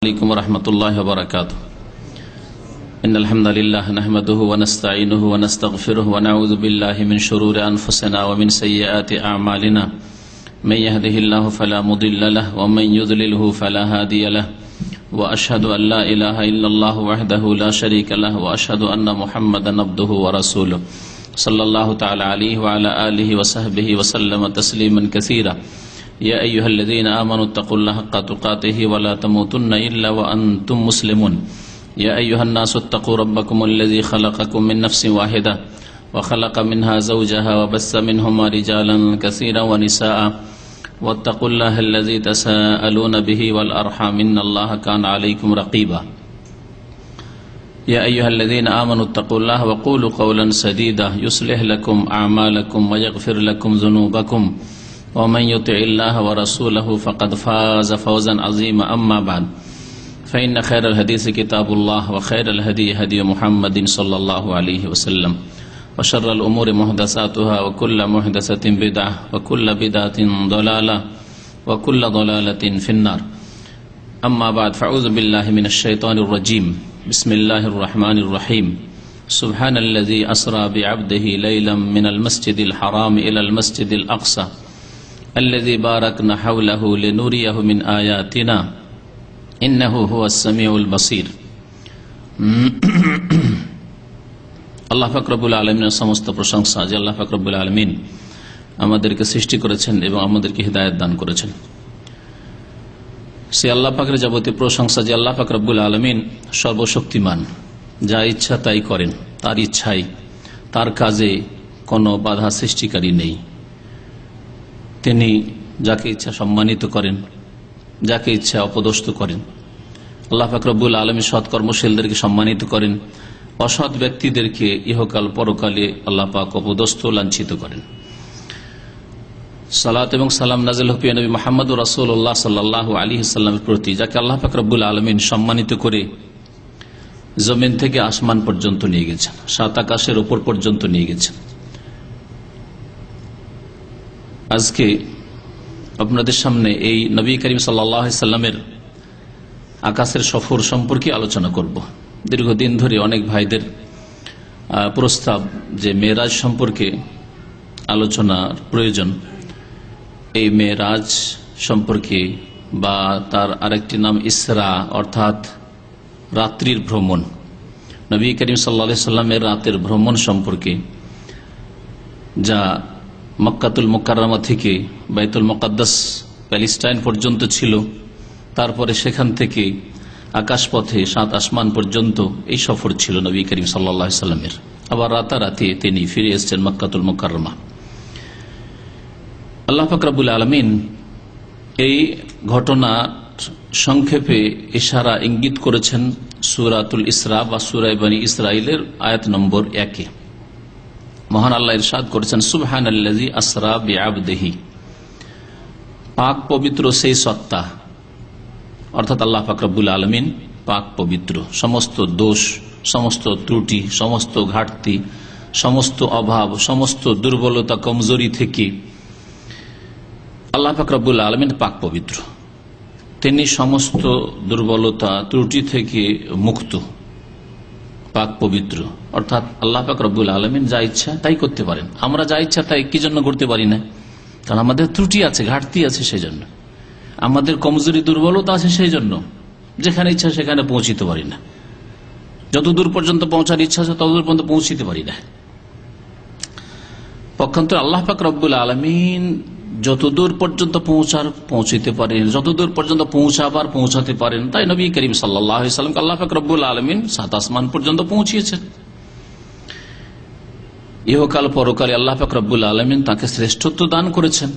عليكم ورحمة الله وبركاته. إن الحمد لله نحمده ونستعينه ونستغفره ونعوذ بالله من شرور أنفسنا ومن سيئات أعمالنا من يهده الله فلا مضل له ومن يضلله فلا هادي له وأشهد أن لا إله إلا الله وحده لا شريك له وأشهد أن محمدا عبده ورسوله صلى الله تعالى عليه وعلى آله وصحبه وسلم تسليما كثيرا. يا أيها الذين آمنوا اتقوا الله حق تقاته ولا تموتن إلا وأنتم مسلمون. يا أيها الناس اتقوا ربكم الذي خلقكم من نفس واحدة وخلق منها زوجها وبث منهما رجالا كثيرا ونساء واتقوا الله الذي تساءلون به والأرحام إن الله كان عليكم رقيبا. يا أيها الذين آمنوا اتقوا الله وقولوا قولا سديدا يصلح لكم أعمالكم ويغفر لكم ذنوبكم ومن يطع الله ورسوله فقد فاز فوزا عظيما. أما بعد فإن خير الحديث كتاب الله وخير الهدي هدي محمد صلى الله عليه وسلم وشر الأمور محدثاتها وكل محدثة بدعة وكل بدعة ضلالة وكل ضلالة في النار. أما بعد فأعوذ بالله من الشيطان الرجيم. بسم الله الرحمن الرحيم. سبحان الذي أسرى بعبده ليلا من المسجد الحرام إلى المسجد الأقصى الذي باركنا حوله لنريه من آياتنا إنه هو السميع البصير. আল্লাহ পাক রব্বুল আলামিনের সমস্ত প্রশংসা যে আল্লাহ পাক রব্বুল আলামিন আমাদেরকে সৃষ্টি করেছেন এবং আমাদেরকে হিদায়াত দান করেছেন। সে আল্লাহ পাকের যাবতীয় প্রশংসা যে আল্লাহ পাক রব্বুল আলামিন সর্বশক্তিমান, যা ইচ্ছা তাই করেন, তার ইচ্ছাই, তার কাজে কোনো বাধা সৃষ্টিকারী নেই। তিনি যাকে ইচ্ছা সম্মানিত করেন, যাকে ইচ্ছা অপদস্থ করেন। আল্লাহ পাক রব্বুল আলামিন সৎ কর্মশীলদেরকে সম্মানিত করেন, অসৎ ব্যক্তিদেরকে ইহকাল পরকালে আল্লাহ পাক অপদস্থ লাঞ্ছিত করেন। সালাত এবং সালাম নাযিল হোক নবী মুহাম্মদ রাসূলুল্লাহ সাল্লাল্লাহু আলাইহি ওয়াসাল্লামের প্রতি, যাকে আল্লাহ পাক রব্বুল আলামিন সম্মানিত করে জমিন থেকে আসমান পর্যন্ত নিয়ে গেছেন, সাত আকাশের উপর পর্যন্ত নিয়ে গেছেন। আজকে আপনাদের সামনে এই নবী করিম সাল্লাল্লাহু আলাইহি ওয়াসাল্লামের আকাশের সফর সম্পর্কে আলোচনা করব। দীর্ঘদিন ধরে অনেক ভাইদের প্রস্তাব যে মেরাজ সম্পর্কে আলোচনার প্রয়োজন। এই মেরাজ সম্পর্কে বা তার আরেকটি নাম ইসরা, অর্থাৎ রাত্রির ভ্রমণ, নবী করিম সাল্লাল্লাহু আলাইহি ওয়াসাল্লামের রাতের ভ্রমণ সম্পর্কে, যা মক্কাতুল মুকাররমা থেকে বাইতুল মুকাদ্দাস প্যালেস্টাইন পর্যন্ত ছিল, তারপরে সেখান থেকে আকাশপথে সাত আসমান পর্যন্ত এই সফর ছিল নবী করিম সাল্লাল্লাহু আলাইহি ওয়াসাল্লামের। আবার রাতারাতি তিনি ফিরে এসেছেন মক্কাতুল মুকাররমা। আল্লাহ পাক রব্বুল আলামিন এই ঘটনা সংক্ষেপে ইশারা ইঙ্গিত করেছেন সূরাতুল ইসরা বা সূরা বনী ইসরাইলের আয়াত নম্বর 1-এ। মহান আল্লাহ ইরশাদ করেছেন, সুবহানাল্লাযী আসরা বিআবদিহি, পাক পবিত্র সেই সত্তা, অর্থাৎ আল্লাহ পাক রব্বুল আলামিন পাক পবিত্র, সমস্ত দোষ, সমস্ত ত্রুটি, সমস্ত ঘাটতি, সমস্ত অভাব, সমস্ত দুর্বলতা, কমজোরি থেকে আল্লাহ পাক রব্বুল আলামিন পাক পবিত্র। তিনি সমস্ত দুর্বলতা, ত্রুটি থেকে মুক্ত, পাক পবিত্র। অর্থাৎ আল্লাহ পাক রব্বুল আলামিন যা ইচ্ছা তাই করতে পারেন। আমরা যা ইচ্ছা তাই কি জন্য করতে পারি না? কারণ আমাদের ত্রুটি আছে, ঘাটতি আছে, সেই জন্য আমাদের কমজোরি, দুর্বলতা আছে, সেই জন্য যেখানে ইচ্ছা সেখানে পৌঁছিতে পারি না। যতদূর পর্যন্ত পৌঁছার ইচ্ছা আছে ততদূর পর্যন্ত পৌঁছিতে পারি না। পক্ষান্তরে আল্লাহ পাক রব্বুল আলামিন যতদূর পর্যন্ত পৌঁছিতে পারেন, যতদূর পর্যন্ত পৌঁছাতে পারেন, তাই নবী করিম সাল্লাল্লাহু আলাইহি ওয়াসাল্লামকে আল্লাহ পাক রব্বুল আলামিন সাত আসমান পর্যন্ত পৌঁছিয়েছেন। ইহকাল পরকালে আল্লাহ পাক রব্বুল আলামিন তাকে শ্রেষ্ঠত্ব দান করেছেন।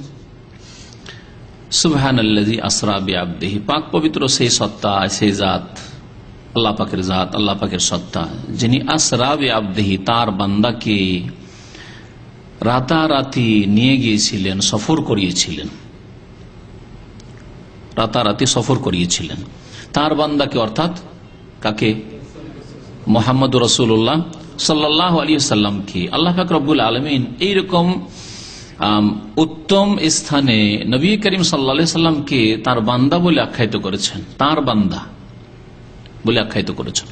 সুবহানাল্লাযী আসরা বিআবদিহি, পাক পবিত্র সেই সত্তা, সেই জাত, আল্লাহ পাকের জাত, আল্লাহ পাকের সত্তা, যিনি আসরা বিআবদিহি তার বান্দাকে রাতারাতি নিয়ে গিয়েছিলেন, সফর করিয়েছিলেন, রাতারাতি সফর করিয়েছিলেন তার বান্দাকে, অর্থাৎ কাকে? মুহাম্মদুর রাসূলুল্লাহ সাল্লাল্লাহু আলাইহি ওয়াসাল্লামকে আল্লাহ পাক রব্বুল আলামিন এইরকম উত্তম স্থানে নবী করিম সাল্লাল্লাহু আলাইহি সাল্লামকে তার বান্দা বলে আখ্যায়িত করেছেন। তার বান্দা, বলে আখ্যায়িত করেছেন।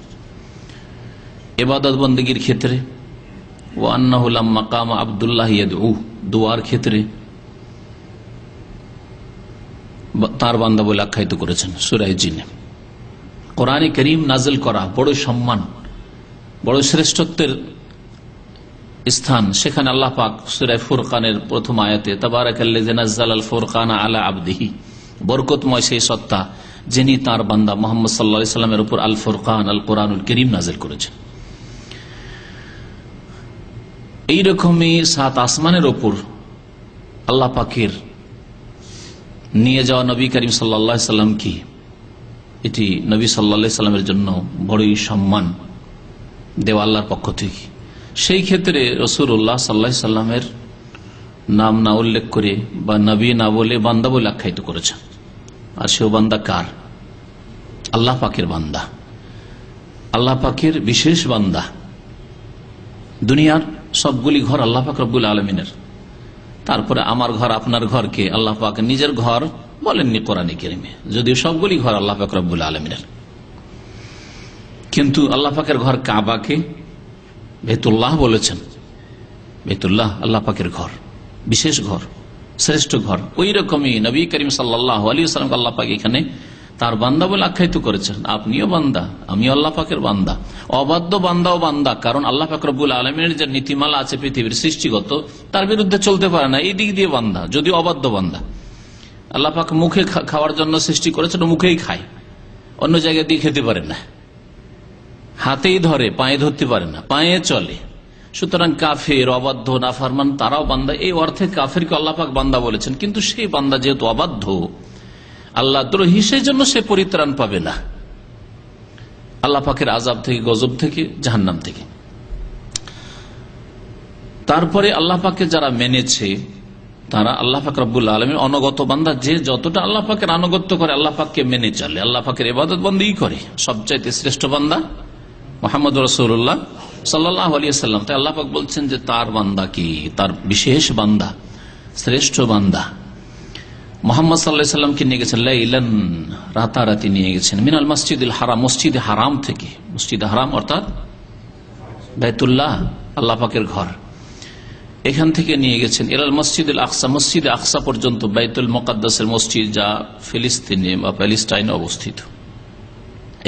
ইবাদত বন্দেগীর ক্ষেত্রে ওয়া আন্নাহু লাম্মা কামা আব্দুল্লাহ ইয়াদউ, দুআর ক্ষেত্রে তার বান্দা বলে আখ্যায়িত করেছেন সূরা জিনে। কোরআনে কারীম নাযিল করা বড় সম্মান, বড় শ্রেষ্ঠত্বের স্থান। সেখানে আল্লাহ পাক সূরা ফুরকানের প্রথম আয়াতে তাবারাকাল্লাযী নাযালাল ফুরকানা আলা আবদিহি, বরকতময় সেই সত্তা যিনি তার বান্দা মুহাম্মদ সাল্লাল্লাহু আলাইহি সাল্লামের উপর আল ফুরকান আল কোরআনুল কারীম নাযিল করেছেন। এইরকমই সাত আসমানের উপর আল্লাহ পাকের নিয়ে যাওয়া নবী করিম সাল্লাল্লাহু আলাইহি সাল্লাম কি, এটি নবী সাল্লাল্লাহু আলাইহি সাল্লামের জন্য বড়ই সম্মান দেওয়া আল্লাহর পক্ষ থেকে। সেই ক্ষেত্রে রাসূলুল্লাহ সাল্লাল্লাহু আলাইহি সাল্লামের নাম না উল্লেখ করে বা নবী না বলে বান্দা বলে আখ্যায়িত করেছেন। আর সেও বান্দা কার? আল্লাহ পাকের বান্দা, আল্লাহ পাকের বিশেষ বান্দা। দুনিয়ার সবগুলি ঘর আল্লাহ পাক রব্বুল আলামিনের, তারপরে আমার ঘর আপনার ঘরকে আল্লাহ পাক নিজের ঘর বলেননি কোরআনে কারীমে, যদিও সবগুলি ঘর আল্লাহ পাক রব্বুল আলামিনের। কিন্তু আল্লাহ পাকের ঘর কাবাকে বেতুল্লাহ বলেছেন। বেতুল্লাহ আল্লাহ পাকের ঘর, বিশেষ ঘর, শ্রেষ্ঠ ঘর। ওই রকমই নবী করিম সাল্লাল্লাহু আলাইহি ওয়াসাল্লাম আল্লাহ পাক এখানে তার বান্দা বলে আখ্যায়িত করেছেন। আপনিও বান্দা, আমিও আল্লাহ পাকের বান্দা, অবাধ্য বান্দাও বান্দা। কারণ আল্লাহ পাক রব্বুল আলামিনের যে নীতিমালা আছে পৃথিবীর সৃষ্টিগত, তার বিরুদ্ধে চলতে পারে না, এই দিক দিয়ে বান্দা, যদি অবাধ্য বান্দা। আল্লাহ পাক মুখে খাওয়ার জন্য সৃষ্টি করেছেন, মুখেই খায়, অন্য জায়গায় দিয়ে খেতে পারে না। হাতেই ধরে, পায়ে ধরতে পারে না, পায়ে চলে। সুতরাং কাফের, অবাধ্য, নাফরমান তারাও বান্দা। এই অর্থে কাফেরকে আল্লাহ পাক বান্দা বলেছেন। কিন্তু সেই বান্দা যেহেতু অবাধ্য, আল্লাহ দ্রোহী, সেই জন্য সে পরিত্রাণ পাবে না আল্লাহ পাকের আযাব থেকে, গজব থেকে, জাহান্নাম থেকে। তারপরে আল্লাহ পাকে যারা মেনেছে তারা আল্লাহ পাক রব্বুল আলামিন অনগত বান্দা। যে যতটা আল্লাহ পাকের আনুগত্য করে, আল্লাহ পাককে মেনে চলে, আল্লাহ পাকের ইবাদত বন্দেগী করে, সবচাইতে শ্রেষ্ঠ বান্দা মুহাম্মদ রাসূলুল্লাহ সাল্লাল্লাহু আলাইহি ওয়াসাল্লাম। তাই আল্লাহ পাক বলছেন যে তার বান্দা কি, তার বিশেষ বান্দা, শ্রেষ্ঠ বান্দা। মুহাম্মদ সাল্লাল্লাহু আলাইহি ওয়াসাল্লামকে নিয়ে গেছেন লাইলান, রাতারাতি নিয়ে গেছেন, মিনাল মসজিদুল হারাম, মসজিদে হারাম থেকে। মসজিদে হারাম অর্থাৎ বাইতুল্লাহ, আল্লাহ পাকের ঘর, এখান থেকে নিয়ে গেছেন ইলাল মসজিদুল আকসা, মসজিদে আকসা পর্যন্ত, বাইতুল মুকাদ্দাসের মসজিদ যা ফিলিস্তিনে বা প্যালেস্টাইনে অবস্থিত,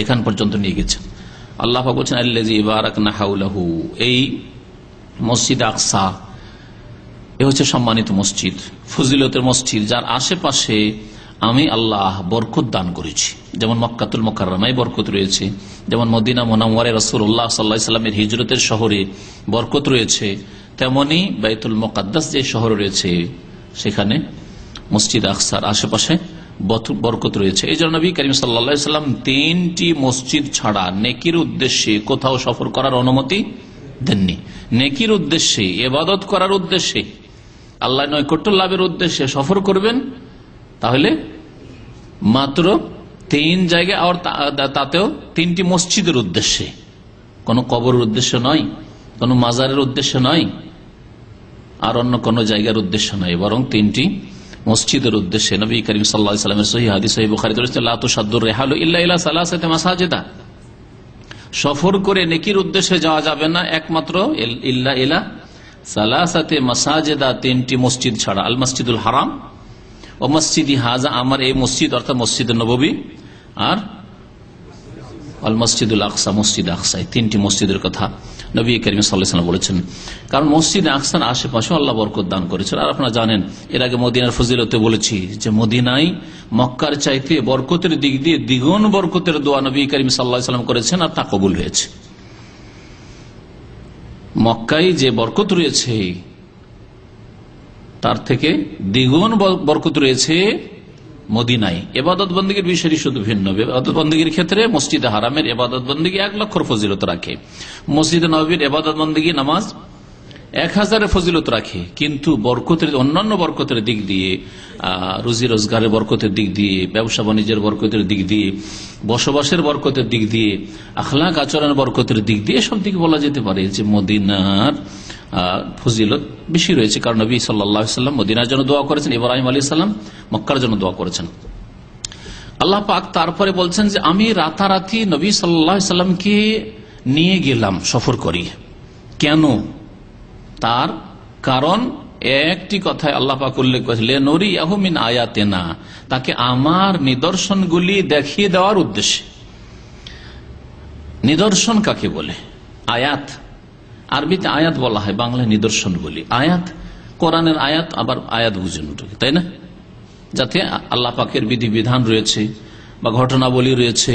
এখান পর্যন্ত নিয়ে গেছেন। আল্লাহ পাক বলছেন আল্লাযী বারাকনা হাওলাহু, এই মসজিদ আকসা এ হচ্ছে সম্মানিত মসজিদ, ফজিলতের মসজিদ, যার আশেপাশে আমি আল্লাহ বরকত দান করেছি। যেমন মক্কাতুল মুকাররমায় বরকত রয়েছে, যেমন মদিনা মুনাওয়ারায় রাসূলুল্লাহ সাল্লাল্লাহু আলাইহি সাল্লামের হিজরতের শহরে বরকত রয়েছে, তেমনি বাইতুল মুকাদ্দাস যে শহর রয়েছে সেখানে মসজিদ আকসার আশেপাশে বরকত রয়েছে। এই জন্য নবী করিম সাল্লাল্লাহু আলাইহি সাল্লাম 3টি মসজিদ ছাড়া নেকির উদ্দেশ্যে কোথাও সফর করার অনুমতি দেননি। নেকির উদ্দেশ্যে, ইবাদত করার উদ্দেশ্যে, আল্লাহ নৈকট্য লাভের উদ্দেশ্যে সফর করবেন, তাহলে মাত্র 3 জায়গায়, আর তাতেও 3টি মসজিদের উদ্দেশ্যে, কোন কবরের উদ্দেশ্য নয়, কোন মাজারের উদ্দেশ্য নয়, আর অন্য কোন জায়গার উদ্দেশ্য নয়, বরং 3টি মসজিদের উদ্দেশ্যে। নবী করিম সাল্লাল্লাহু আলাইহি ওয়াসাল্লামের সহিহ হাদিস, সহিহ বুখারীতে রয়েছে লা তুশাদ্দুর রিহালু ইল্লা ইলা সালাসাতি মাসাজিদা, সফর করে নেকির উদ্দেশ্যে যাওয়া যাবে না একমাত্র ইল্লা ইলা সালাসাতি মাসাজিদা, 3টি মসজিদ ছাড়া। আল মসজিদুল হারাম ও মসজিদি হাজা, আমার এই মসজিদ অর্থাৎ মসজিদ নববী, আর আল মসজিদুল আকসা, মসজিদ আকসা, 3টি মসজিদের কথা নবী করিম সাল্লাল্লাহু আলাইহি ওয়াসাল্লাম বলেছেন। কারণ মসজিদ আকসার আশেপাশে আল্লাহ বরকত দান করেছেন। আর আপনারা জানেন, এর আগে মদিনার ফজিলতে বলেছি যে মদিনায় মক্কার চাইতে বরকতের দিক দিয়ে দ্বিগুণ বরকতের দোয়া নবী করিম সাল্লাল্লাহু আলাইহি ওয়াসাল্লাম করেছেন, আর তা কবুল হয়েছে। মক্কায় যে বরকত রয়েছে তার থেকে দ্বিগুণ বরকত রয়েছে মদিনায়। ইবাদত বন্দেগীর বিষয়টি শুধু ভিন্ন। ইবাদত বন্দেগীর ক্ষেত্রে মসজিদে হারামের ইবাদত বন্দেগী 1 লক্ষর ফজিলত রাখে, মসজিদে নববীর ইবাদত বন্দেগী নামাজ 1000 ফজিলত রাখে। কিন্তু বরকতের, অন্যান্য বরকতের দিক দিয়ে, রুজি রোজগারের বরকতের দিক দিয়ে, ব্যবসা বাণিজ্যের বরকতের দিক দিয়ে, বসবাসের বরকতের দিক দিয়ে, আখলাক আচরণের বরকতের দিক দিয়ে, সব দিকে বলা যেতে পারে যে মদিনার ফজিলত বেশি রয়েছে। কারণ নবী সাল্লাল্লাহু আলাইহি ওয়াসাল্লাম মদিনার জন্য দোয়া করেছেন, ইব্রাহিম আলাইহিস সালাম মক্কার জন্য দোয়া করেছেন। আল্লাহ পাক তারপরে বলছেন যে আমি রাতারাতি নবী সাল্লাল্লাহু আলাইহি সাল্লামকে নিয়ে গেলাম সফর করি। কেন? তার কারণ একটি কথায় আল্লাহ পাক উল্লেখ করেছিলেন, নুরিয়াহু মিন আয়াতিনা, তাকে আমার নিদর্শনগুলি দেখিয়ে দেওয়ার উদ্দেশ্যে। নিদর্শন কাকে বলে? আয়াত, আরবিতে আয়াত বলা হয়, বাংলায় নিদর্শন বলি। আয়াত কোরআনের আয়াত, আবার আয়াত বুঝুন, তাই না? যাতে আল্লাহ পাকের বিধিবিধান রয়েছে বা ঘটনাবলী রয়েছে,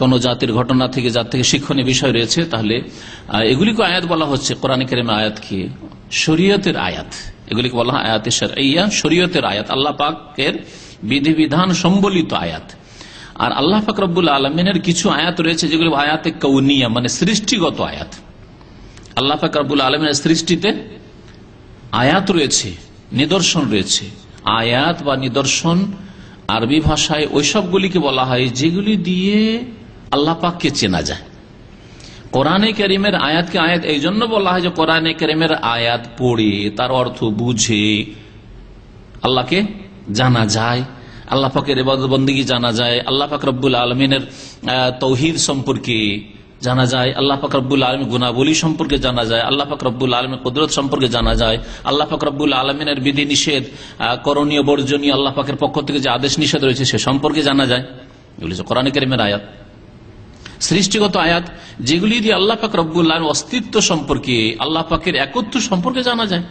কোন জাতির ঘটনা থেকে, যার থেকে শিক্ষণীয় বিষয় রয়েছে, তাহলে এগুলিকে আয়াত বলা হচ্ছে। কোরআন কারীমের আয়াত কি? শরীয়তের আয়াত, এগুলিকে বলা হয় আয়াতে শারঈয়া, শরীয়তের আয়াত, আল্লাহ পাকের বিধিবিধান সম্বলিত আয়াত। আর আল্লাহ পাক রব্বুল আলামিনের কিছু আয়াত রয়েছে যেগুলো আয়াতে কাউনিয়া, মানে সৃষ্টিগত আয়াত। আল্লাহ পাক রব্বুল আলামিনের সৃষ্টিতে আয়াত রয়েছে, নিদর্শন রয়েছে। আয়াত বা নিদর্শন আরবি ভাষায় ওই সবগুলিকে বলা হয় যেগুলি দিয়ে আল্লাহ পাককে চেনা যায়। কোরআনে কারীমের আয়াতকে আয়াত এই জন্য বলা হয় যে কোরআনে কারীমের আয়াত পড়ে তার অর্থ বুঝে আল্লাহকে জানা যায়, আল্লাহ পাকের ইবাদত বন্দেগী জানা যায়, আল্লাহ পাক রব্বুল আলামিনের তৌহিদ সম্পর্কে জানা যায়, আল্লাহ পাক রব্বুল আলামিন গুণাবলী সম্পর্কে জানা যায়, আল্লাহ পাক রব্বুল আলামিন কুদরত সম্পর্কে জানা যায়, আল্লাহ পাক রব্বুল আলামিনের বিধি নিষেধ, করণীয় বর্জনীয় আল্লাহ পাকের পক্ষ থেকে যে আদেশ নিষেধ রয়েছে সে সম্পর্কে জানা যায়। এগুলি হচ্ছে কোরআনে কারীমের আয়াত। সৃষ্টিগত আয়াত যেগুলি দিয়ে আল্লাহ পাক রব্বুল আলামিন অস্তিত্ব সম্পর্কে, আল্লাহ পাকের একত্ব সম্পর্কে জানা যায়।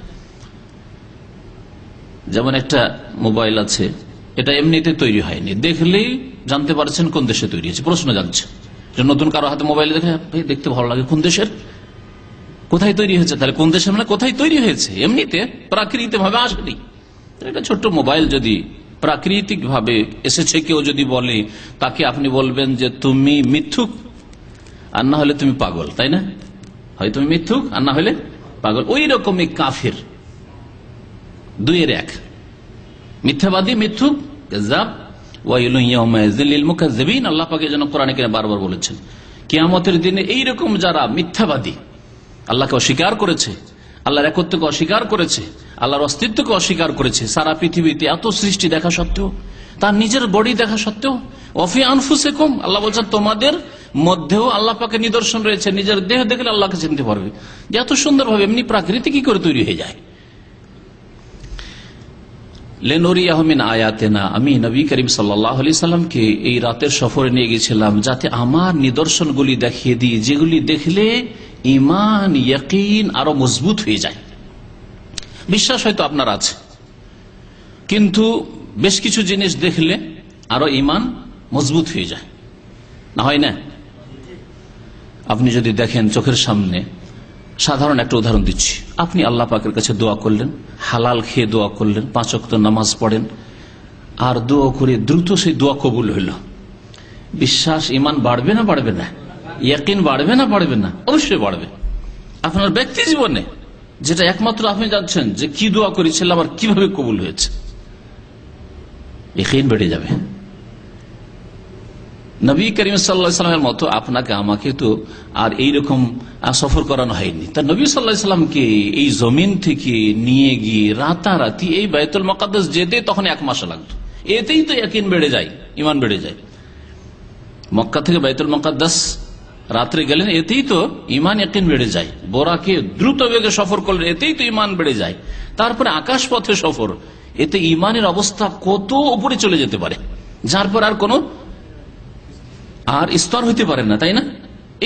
যেমন একটা মোবাইল আছে, এটা এমনিতে তৈরি হয়নি, দেখলেই জানতে পারছেন কোন দেশে তৈরি হয়েছে। প্রশ্ন জানছে, নতুন কারো হাতে মোবাইল দেখে দেখতে ভালো লাগে, কোন দেশের, কোথায় তৈরি হয়েছে? তাহলে কোন দেশের মানে কোথায় তৈরি হয়েছে? এমনিতে প্রাকৃতিক ভাবে আসেনি। এটা ছোট্ট মোবাইল যদি প্রাকৃতিক ভাবে এসেছে, কেউ যদি বলে, তাকে আপনি বলবেন যে তুমি মিথ্যুক, আর না হলে তুমি পাগল, তাই না? হয় তুমি মিথ্যুক আর না হলে পাগল। ওই রকমই কাফির, দুইয়ের এক, মিথ্যাবাদী, মিথ্যুক, কাযাব। আল্লাহ পাক যেন কোরআনে কারীমে বারবার বলেছেন, কিয়ামতের দিনে এইরকম যারা মিথ্যাবাদী, আল্লাহকে অস্বীকার করেছে, আল্লাহর একত্বকে অস্বীকার করেছে, আল্লাহর অস্তিত্বকে অস্বীকার করেছে, সারা পৃথিবীতে এত সৃষ্টি দেখা সত্ত্বেও, তার নিজের বডি দেখা সত্ত্বেও, অফি আনফুসিকুম, আল্লাহ বলছেন তোমাদের মধ্যেও আল্লাহ পাকের নিদর্শন রয়েছে, নিজের দেহ দেখলে আল্লাহকে চিনতে পারবে। যে এত সুন্দরভাবে এমনি প্রাকৃতিক কি করে তৈরি হয়ে যায়। লেনুরিয়াহু মিন আয়াতিনা, আমি নবী করিম সাল্লাল্লাহু আলাইহি সাল্লামকে এই রাতের সফরে নিয়ে গেছিলাম যাতে আমার নিদর্শনগুলি দেখিয়ে দিই, যেগুলি দেখলে ঈমান, ইয়াকিন আরো মজবুত হয়ে যায়। বিশ্বাস হয়তো আপনার আছে, কিন্তু বেশ কিছু জিনিস দেখলে আরো ঈমান মজবুত হয়ে যায়, না হয় না? আপনি যদি দেখেন চোখের সামনে, সাধারণ একটা উদাহরণ দিচ্ছি, আপনি আল্লাহ পাকের কাছে দোয়া করলেন, হালাল খেয়ে দোয়া করলেন, 5 ওয়াক্ত নামাজ পড়েন, আর দোয়া করে দ্রুত সেই দোয়া কবুল হইল, বিশ্বাস, ঈমান বাড়বে না বাড়বে না? ইয়াকিন বাড়বে না বাড়বে না? অবশ্যই বাড়বে। আপনার ব্যক্তি জীবনে যেটা একমাত্র আপনি জানছেন যে কি দোয়া করেছিলাম আর কিভাবে কবুল হয়েছে, ইয়াকিন বেড়ে যাবে। নবী করিম সাল্লাল্লাহু আলাইহি ওয়াসাল্লামের মতো আপনাকে আমাকে তো আর এইরকম সফর করানো হয়নি। তা নবী সাল্লাল্লাহু আলাইহি ওয়াসাল্লামকে এই জমিন থেকে নিয়ে গিয়ে রাতারাতি এই বাইতুল মুকাদ্দাস যেতে তখন 1 মাস লাগতো। এতেই তো ইয়াকিন বেড়ে যায়, ঈমান বেড়ে যায়। মক্কা থেকে বাইতুল মুকাদ্দাস রাত্রে গেলেন, এতেই তো ঈমান, ইয়াকিন বেড়ে যায়। বোরাকে দ্রুত বেগে সফর করলেন, এতেই তো ঈমান বেড়ে যায়। তারপরে আকাশ পথে সফর, এতে ঈমানের অবস্থা কত উপরে চলে যেতে পারে, যার পর আর কোনো আর স্তর হইতে পারে না, তাই না?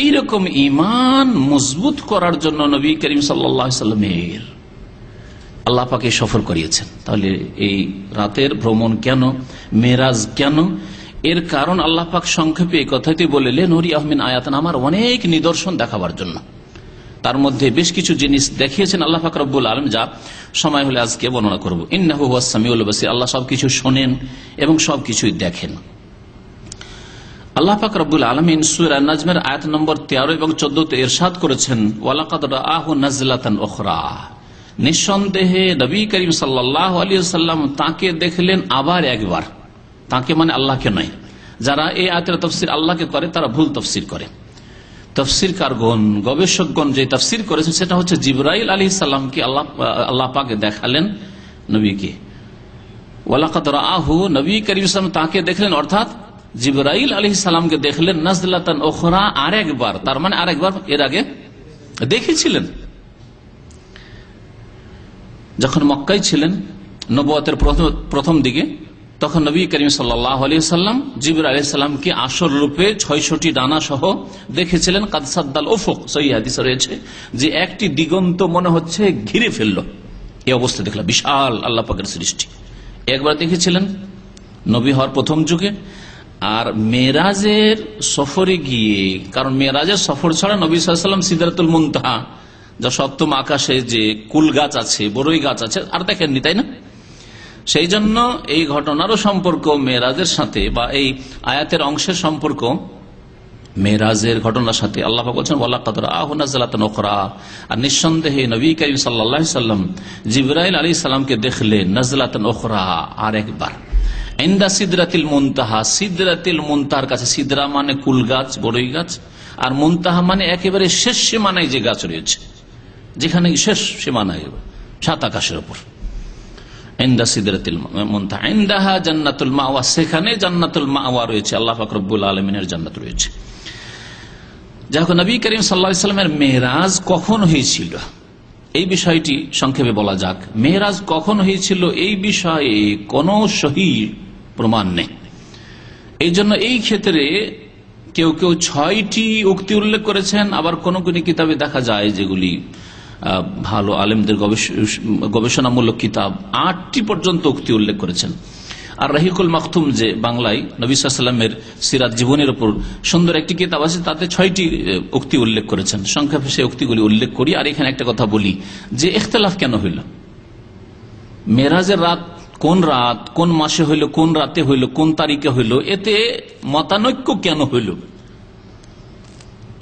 এইরকম ঈমান মজবুত করার জন্য নবী করিম সাল্লাল্লাহু আলাইহি সাল্লামের আল্লাহ পাকে সফর করিয়েছেন। তাহলে এই রাতের ভ্রমণ কেন, মেরাজ কেন? এর কারণ আল্লাহ পাক সংক্ষেপে এই কথাটি বললেন, নুরিয়াহু মিন আয়াতিনা, আমার অনেক নিদর্শন দেখাবার জন্য। তার মধ্যে বেশ কিছু জিনিস দেখিয়েছেন আল্লাহ পাক রব্বুল আলামিন, যা সময় হলে আজকে বর্ণনা করব। ইন্নাহু হুয়াস সামিউল বাসীর, আল্লাহ সবকিছু শোনেন এবং সবকিছুই দেখেন। আল্লাহ পাক রব্বুল আলামিন সূরা নাজমের আয়াত নম্বর 13 এবং 14 ইরশাদ করেছেন, ওয়ালাকাদ রাআহু নাজলাতান উখরা, নিঃসন্দেহে নবী করিম সাল্লাল্লাহু আলাইহি ওয়াসাল্লাম তাকে দেখলেন আবার একবার। তাকে মানে আল্লাহকে নয়। যারা এই আয়াতের তাফসীর আল্লাহকে করে তারা ভুল তাফসীর করে। তাফসীরকারগণ, গবেষকগণ যে তাফসীর করেছেন সেটা হচ্ছে জিবরাইল আলাইহিস সালামকে আল্লাহ পাক দেখালেন নবীকে। ওয়ালাকাদ রাআহু, নবী করিম সাল্লাল্লাহু আলাইহি ওয়াসাল্লাম তাকে দেখলেন, অর্থাৎ জিবরাইল আলাইহিস সালামকে দেখলেন নাজলাতান উখরা, আরেকবার, তার মানে আরেকবার এর আগে দেখেছিলেন। যখন মক্কায় ছিলেন নবুয়তের প্রথম দিকে, তখন নবী করিম সাল্লাল্লাহু আলাইহি ওয়াসাল্লাম জিবরাইল আলাইহিস সালামকে আসল রূপে ৬৬টি ডানা সহ দেখেছিলেন। কাদ সাদ্দাল উফুক, সহিহ হাদিসে রয়েছে যে একটি দিগন্ত মনে হচ্ছে ঘিরে ফেললো, এই অবস্থা দেখলাম। বিশাল আল্লাহ পাকের সৃষ্টি। একবার দেখেছিলেন নবী হওয়ার প্রথম যুগে। আর মেরাজের সফরে গিয়ে, কারণ মেরাজের সফর ছাড়া নবী সাল্লাল্লাহু আলাইহি ওয়াসাল্লাম সিদরাতুল মুনতাহা, যা সপ্তম আকাশে যে কুল গাছ আছে, বড়ই গাছ আছে, আর দেখেননি, তাই না? সেই জন্য এই ঘটনারও সম্পর্ক মেরাজের সাথে, বা এই আয়াতের অংশের সম্পর্ক মেরাজের ঘটনার সাথে। আল্লাহ পাক বলছেন ওয়ালাকাদ রাআহু নাযলাতান উখরা, আর নিঃসন্দেহে নবী করিম সাল্লাল্লাহু আলাইহি ওয়াসাল্লাম জিবরাইল আলাইহিস সালামকে দেখলেন নাযলাতান উখরা, আরেকবার, ইনদা সিদরাতিল মুনতাহা, সিদরাতিল মুনতাহার কাছে। সিদরা মানে কুল গাছ, বড়ই গাছ, আর মুনতাহা মানে একেবারে শেষ সীমানায় যে গাছ রয়েছে, যেখানে শেষ সীমানায়, সাত আকাশের উপর। ইনদা সিদরাতিল মুনতাহা ইনদাহা জান্নাতুল মাওয়া, সেখানে জান্নাতুল মাওয়া রয়েছে, আল্লাহ পাক রব্বুল আলামিনের জান্নাত রয়েছে। যাই নবী করিম সাল্লাল্লাহু আলাইহি ওয়াসাল্লামের মেরাজ কখন হয়েছিল এই বিষয়টি সংক্ষেপে বলা যাক। মেরাজ কখন হয়েছিল এই বিষয়ে কোন সহি প্রমাণ নেই। এই জন্য এই ক্ষেত্রে কেউ কেউ 6টি উক্তি উল্লেখ করেছেন, আবার কোন কোন কিতাবে দেখা যায় যেগুলি ভালো আলেমদের গবেষণামূলক কিতাব 8টি পর্যন্ত উক্তি উল্লেখ করেছেন। আর রাহিকুল মাকতুম, যে বাংলায় নবী সাল্লাল্লাহু আলাইহি ওয়াসাল্লামের সিরাত জীবনের উপর সুন্দর একটি কিতাব আছে, তাতে 6টি উক্তি উল্লেখ করেছেন। সংক্ষেপে সেই উক্তিগুলি উল্লেখ করি। আর এখানে একটা কথা বলি যে ইখতিলাফ কেন হইল, মেরাজের রাত কোন মাসে হইল, কোন রাতে হইল, কোন তারিখে হইল, এতে মতানৈক্য কেন হইল?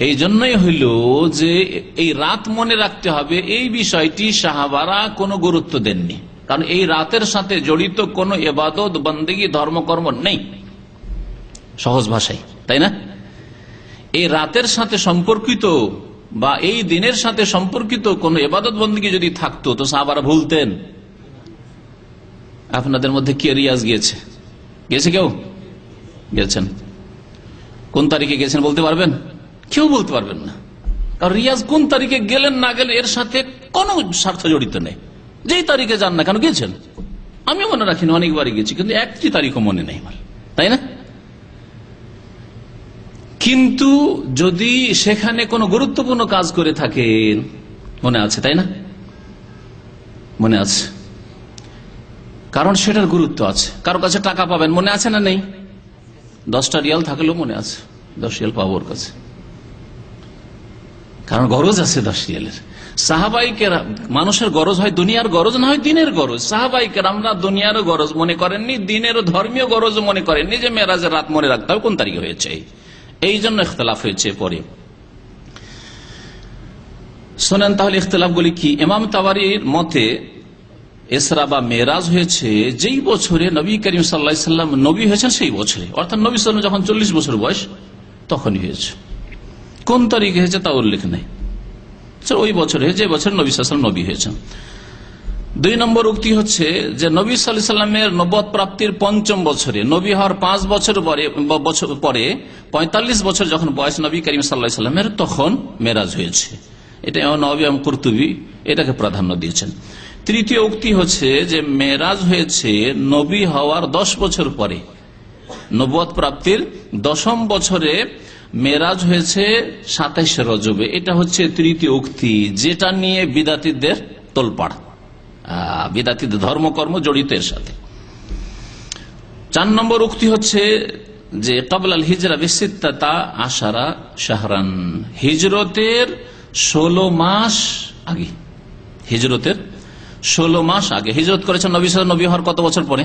এই জন্যই হইল যে এই রাত মনে রাখতে হবে, এই বিষয়টি সাহাবারা কোনো গুরুত্ব দেননি। কারণ এই রাতের সাথে জড়িত কোন ইবাদত, বন্দেগী, ধর্মকর্ম নেই, সহজ ভাষায়, তাই না? এই রাতের সাথে সম্পর্কিত বা এই দিনের সাথে সম্পর্কিত কোন ইবাদত বন্দেগী যদি থাকতো তো সাহাবারা ভুলতেন। আপনাদের মধ্যে কে রিয়াজ গিয়েছে? কেউ গেছেন? কোন তারিখে গেছেন বলতে পারবেন? কেউ বলতে পারবেন না। কারণ রিয়াজ কোন তারিখে গেলেন না গেলেন এর সাথে কোনো স্বার্থ জড়িত নেই। যেই তারিখে যান না কেন গেছেন, আমি মনে রাখিনি, অনেকবারই গেছি, কিন্তু একটি তারিখও মনে নেই, তাই না? কিন্তু যদি সেখানে কোনো গুরুত্বপূর্ণ কাজ করে থাকেন, মনে আছে, তাই না? মনে আছে, কারণ সেটার গুরুত্ব আছে। কারো কাছে টাকা পাবেন, মনে আছে না নেই? 10টা রিয়াল থাকলেও মনে আছে, 10 রিয়াল পাবো ওর কাছে, কারণ গরজ আছে 10 রিয়ালের। সাহাবাই কেরাম, মানুষের গরজ হয় দুনিয়ার গরজ, না হয় দিনের গরজ। সাহাবাই কেরামরা দুনিয়ারও গরজ মনে করেননি, দিনেরও ধর্মীয় গরজ মনে করেননি যে মেরাজের রাত মনে রাখতে হবে কোন তারিখে হয়েছে। এই জন্য ইখতিলাফ হয়েছে। পরে শোনেন তাহলে ইখতিলাফগুলি কি। ইমাম তাবারির মতে ইসরা বা মেরাজ হয়েছে যেই বছরে নবী করিম সাল্লাল্লাহু আলাইহি ওয়াসাল্লাম নবী হয়েছেন সেই বছরে, অর্থাৎ নবী সাল্লাল্লাহু আলাইহি ওয়াসাল্লাম যখন 40 বছর বয়স তখনই হয়েছে। কোন তারিখে হয়েছে তা উল্লেখ নেই, ওই বছরে, যে বছর নবী সাল্লাল্লাহু আলাইহি ওয়াসাল্লাম নবী হয়েছেন। 2 নম্বর উক্তি হচ্ছে যে নবী সাল্লাল্লাহু আলাইহি ওয়াসাল্লামের নবুয়ত প্রাপ্তির 5ম বছরে, নবী হওয়ার 5 বছর পরে 45 বছর যখন বয়স নবী করিম সাল্লাল্লাহু আলাইহি ওয়াসাল্লামের, তখন মেরাজ হয়েছে। এটা নবী কুরতুবী এটাকে প্রাধান্য দিয়েছেন। 3য় উক্তি হচ্ছে যে মেরাজ হয়েছে নবী হওয়ার 10 বছর পরে, নবুয়ত প্রাপ্তির 10ম বছরে মেরাজ হয়েছে 27 রজবে। এটা হচ্ছে 3য় উক্তি, যেটা নিয়ে বিদাতীদের তোলপাড়, বিদাতীদের ধর্মকর্ম জড়িত এর সাথে। 4 নম্বর উক্তি হচ্ছে যে ক্বাবলাল হিজরা বিসিত্তাতা আশারা শাহরান, হিজরতের 16 মাস আগে, হিজরতের 16 মাস আগে। হিজরত করেছেন নবী সাল্লাল্লাহু আলাইহি ওয়াসাল্লাম নবী হওয়ার কত বছর পরে?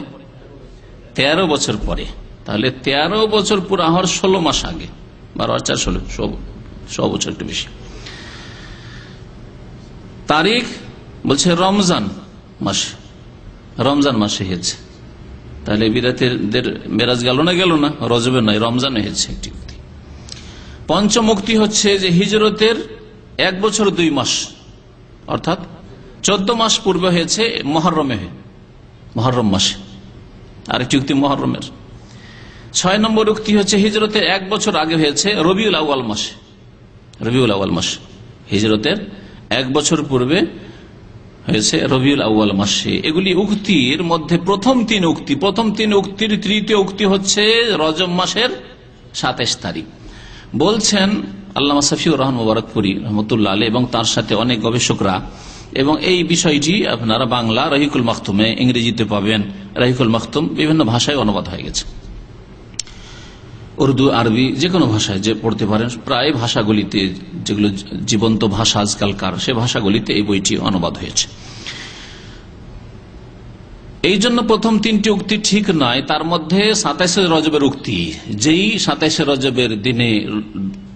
13 বছর পরে। তাহলে 13 বছর পুরা হওয়ার 16 মাস আগে, 12 আর 4 16, 100 বছর একটু বেশি। তারিখ বলছে রমজান মাসে, রমজান মাসে হয়েছে। তাহলে বিদাতীদের মেরাজ গেল না, রজবে নয়, রমজানে হয়েছে একটি। 5ম উক্তি হচ্ছে যে হিজরতের 1 বছর 2 মাস, অর্থাৎ 14 মাস পূর্বে হয়েছে মহরম মাসে। আরেকটি উক্তি মহরমের। 6 নম্বর উক্তি হচ্ছে হিজরতের 1 বছর আগে হয়েছে রবিউল আউয়াল মাসে। রবিউল আউয়াল মাস, হিজরতের 1 বছর পূর্বে হয়েছে রবিউল আউয়াল মাসে। এগুলি উক্তির মধ্যে প্রথম 3 উক্তির তৃতীয় উক্তি হচ্ছে রজব মাসের 27 তারিখ। বলছেন আল্লামা শফিউর রহমান মুবারকপুরী রহমতুল্লাহ আলাইহি এবং তার সাথে অনেক গবেষকরা, এবং এই বিষয়টি আপনারা বাংলা রহিকুল মাখতুমে, ইংরেজিতে পাবেন রহিকুল মাখতুম, বিভিন্ন ভাষায় অনুবাদ হয়ে গেছে, উর্দু, আরবি, যে কোনো ভাষায় যে পড়তে পারেন। প্রায় ভাষাগুলিতে, যেগুলো জীবন্ত ভাষা আজকালকার, সে ভাষাগুলিতে এই বইটি অনুবাদ হয়েছে। এই জন্য প্রথম 3টি উক্তি ঠিক নয়। তার মধ্যে 27 রজবের উক্তি, যেই 27 রজবের দিনে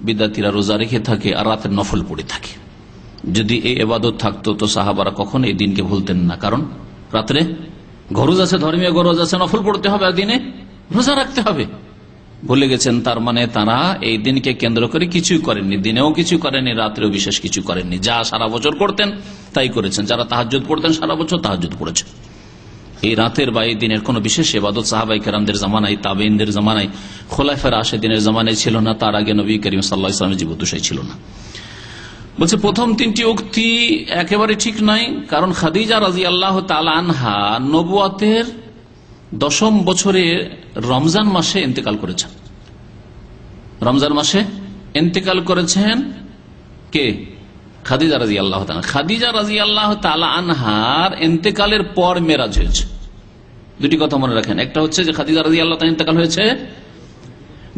বিদ্যার্থীরা রোজা রেখে থাকে আর রাতের নফল পড়ে থাকে। যদি এই ইবাদত থাকতো তো সাহাবারা কখন এই দিনকে ভুলতেন না, কারণ রাত্রে গরজ আছে, ধর্মীয় গরজ আছে, নফল পড়তে হবে আর দিনে রোজা রাখতে হবে, ভুলে গেছেন। তার মানে তারা এই দিনকে কেন্দ্র করে কিছুই করেননি, দিনেও কিছু করেননি, রাত্রেও বিশেষ কিছু করেননি। যা সারা বছর করতেন তাই করেছেন। যারা তাহাজ্জুদ পড়তেন সারা বছর তাহাজ্জুদ পড়েছেন। এই রাতের বা এই দিনের কোন বিশেষ ইবাদত সাহাবায়ে কেরামদের জামানায়, তাবেঈনদের জামানায়, খোলাফায়ে রাশিদিনের জামানায় ছিল না, তার আগে নবী করিম সাল্লাল্লাহু আলাইহি ওয়াসাল্লামের জীবদ্দশায় ছিল না। বলছে প্রথম 3টি উক্তি একেবারে ঠিক নয়, কারণ খাদিজা রাদিয়াল্লাহু তাআলা আনহা নবুয়তের 10ম বছরে রমজান মাসে ইন্তেকাল করেছেন। রমজান মাসে ইন্তেকাল করেছেন কে? খাদিজা রাদিয়াল্লাহু তাআলা। খাদিজা রাদিয়াল্লাহু তাআলা আনহার ইন্তেকালের পর মেরাজ হয়েছে। দুটি কথা মনে রাখেন, একটা হচ্ছে যে খাদিজা রাদিয়াল্লাহু তাআলা ইন্তেকাল হয়েছে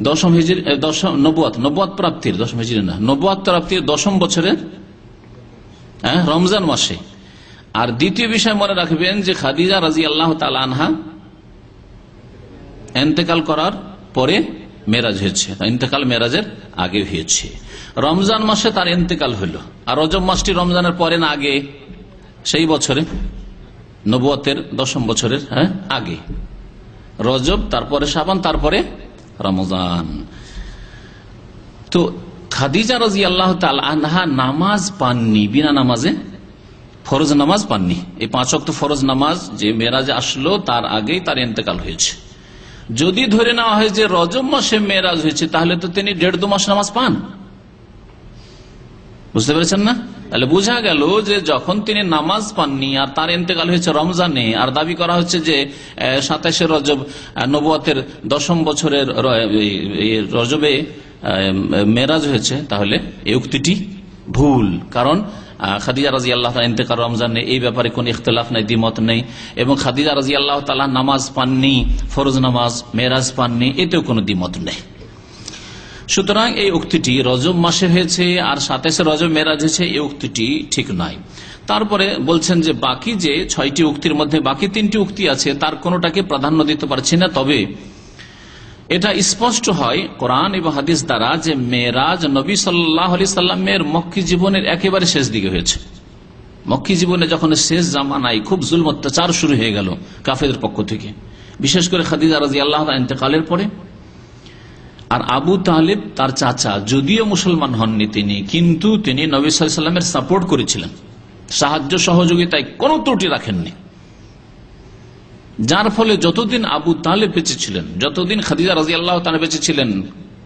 10ম হিজরি, 10ম নবুয়ত প্রাপ্তির, 10ম হিজরি না, নবুয়ত প্রাপ্তির 10ম বছরে রমজান মাসে। আর দ্বিতীয় বিষয় মনে রাখবেন যে খাদিজা রাদিয়াল্লাহু তাআলা আনহা ইন্তেকাল করার পরে মেরাজ হয়েছে, ইন্তেকাল মেরাজের আগে হয়েছে। রমজান মাসে তার ইন্তেকাল হলো, আর রজব মাসটি রমজানের পরে না আগে? সেই বছরে, নবুয়তের 10ম বছরের আগে রজব, তারপরে শাবান, তারপরে রমজান। তো খাদিজা রাদিয়াল্লাহু তাআলা আনহা নামাজ পাননি, বিনা নামাজে ফরজ নামাজ পাননি। এই 5 ওয়াক্ত ফরজ নামাজ যে মেরাজে আসলো তার আগেই তার ইন্তেকাল হয়েছে। যদি ধরে নেওয়া হয় যে রজব মাসে মেরাজ হয়েছে, তাহলে তো তিনি 1.5-2 মাস নামাজ পান। বুঝতে পেরেছেন না? তাহলে বোঝা গেল যে যখন তিনি নামাজ পাননি আর তার ইন্তেকাল হয়েছে রমজানে, আর দাবি করা হচ্ছে যে 27 রজব নবুয়তের 10ম বছরের রজবে মেরাজ হয়েছে, তাহলে এই উক্তিটি ভুল। কারণ খাদিজা রাদিয়াল্লাহু তাআলা ইন্তেকাল রমজানে, এই ব্যাপারে কোন ইখতিলাফ নাই, দ্বিমত নেই। এবং খাদিজা রাদিয়াল্লাহু তাআলা নামাজ পাননি, ফরজ নামাজ, মেরাজ পাননি, এতেও কোনো দ্বিমত নেই। সুতরাং এই উক্তিটি রজব মাসে হয়েছে আর 27 রজব মেরাজ হয়েছে, এই উক্তিটি ঠিক নয়। তারপরে বলছেন যে বাকি যে 6টি উক্তির মধ্যে বাকি 3টি উক্তি আছে, তার কোনোটাকে প্রাধান্য দিতে পারছি না। তবে এটা স্পষ্ট হয় কোরআন এবং হাদিস দ্বারা যে মেরাজ নবী সাল্লাল্লাহু আলাইহি সাল্লামের মক্কি জীবনের একেবারে শেষ দিকে হয়েছে। মক্কি জীবনে যখন শেষ জামানায় খুব জুলম অত্যাচার শুরু হয়ে গেল কাফেরদের পক্ষ থেকে, বিশেষ করে খাদিজা রাদিয়াল্লাহু তাআলা ইন্তেকালের পরে। আর আবু তালেব তার চাচা, যদিও মুসলমান হননি তিনি, কিন্তু তিনি নবী সাল্লাল্লাহু আলাইহি সাল্লামের সাপোর্ট করেছিলেন, সাহায্য সহযোগিতায় কোনো ত্রুটি রাখেননি। যার ফলে যতদিন আবু তালেব বেঁচে ছিলেন, যতদিন খাদিজা রাদিয়াল্লাহু তাআলা বেঁচে ছিলেন,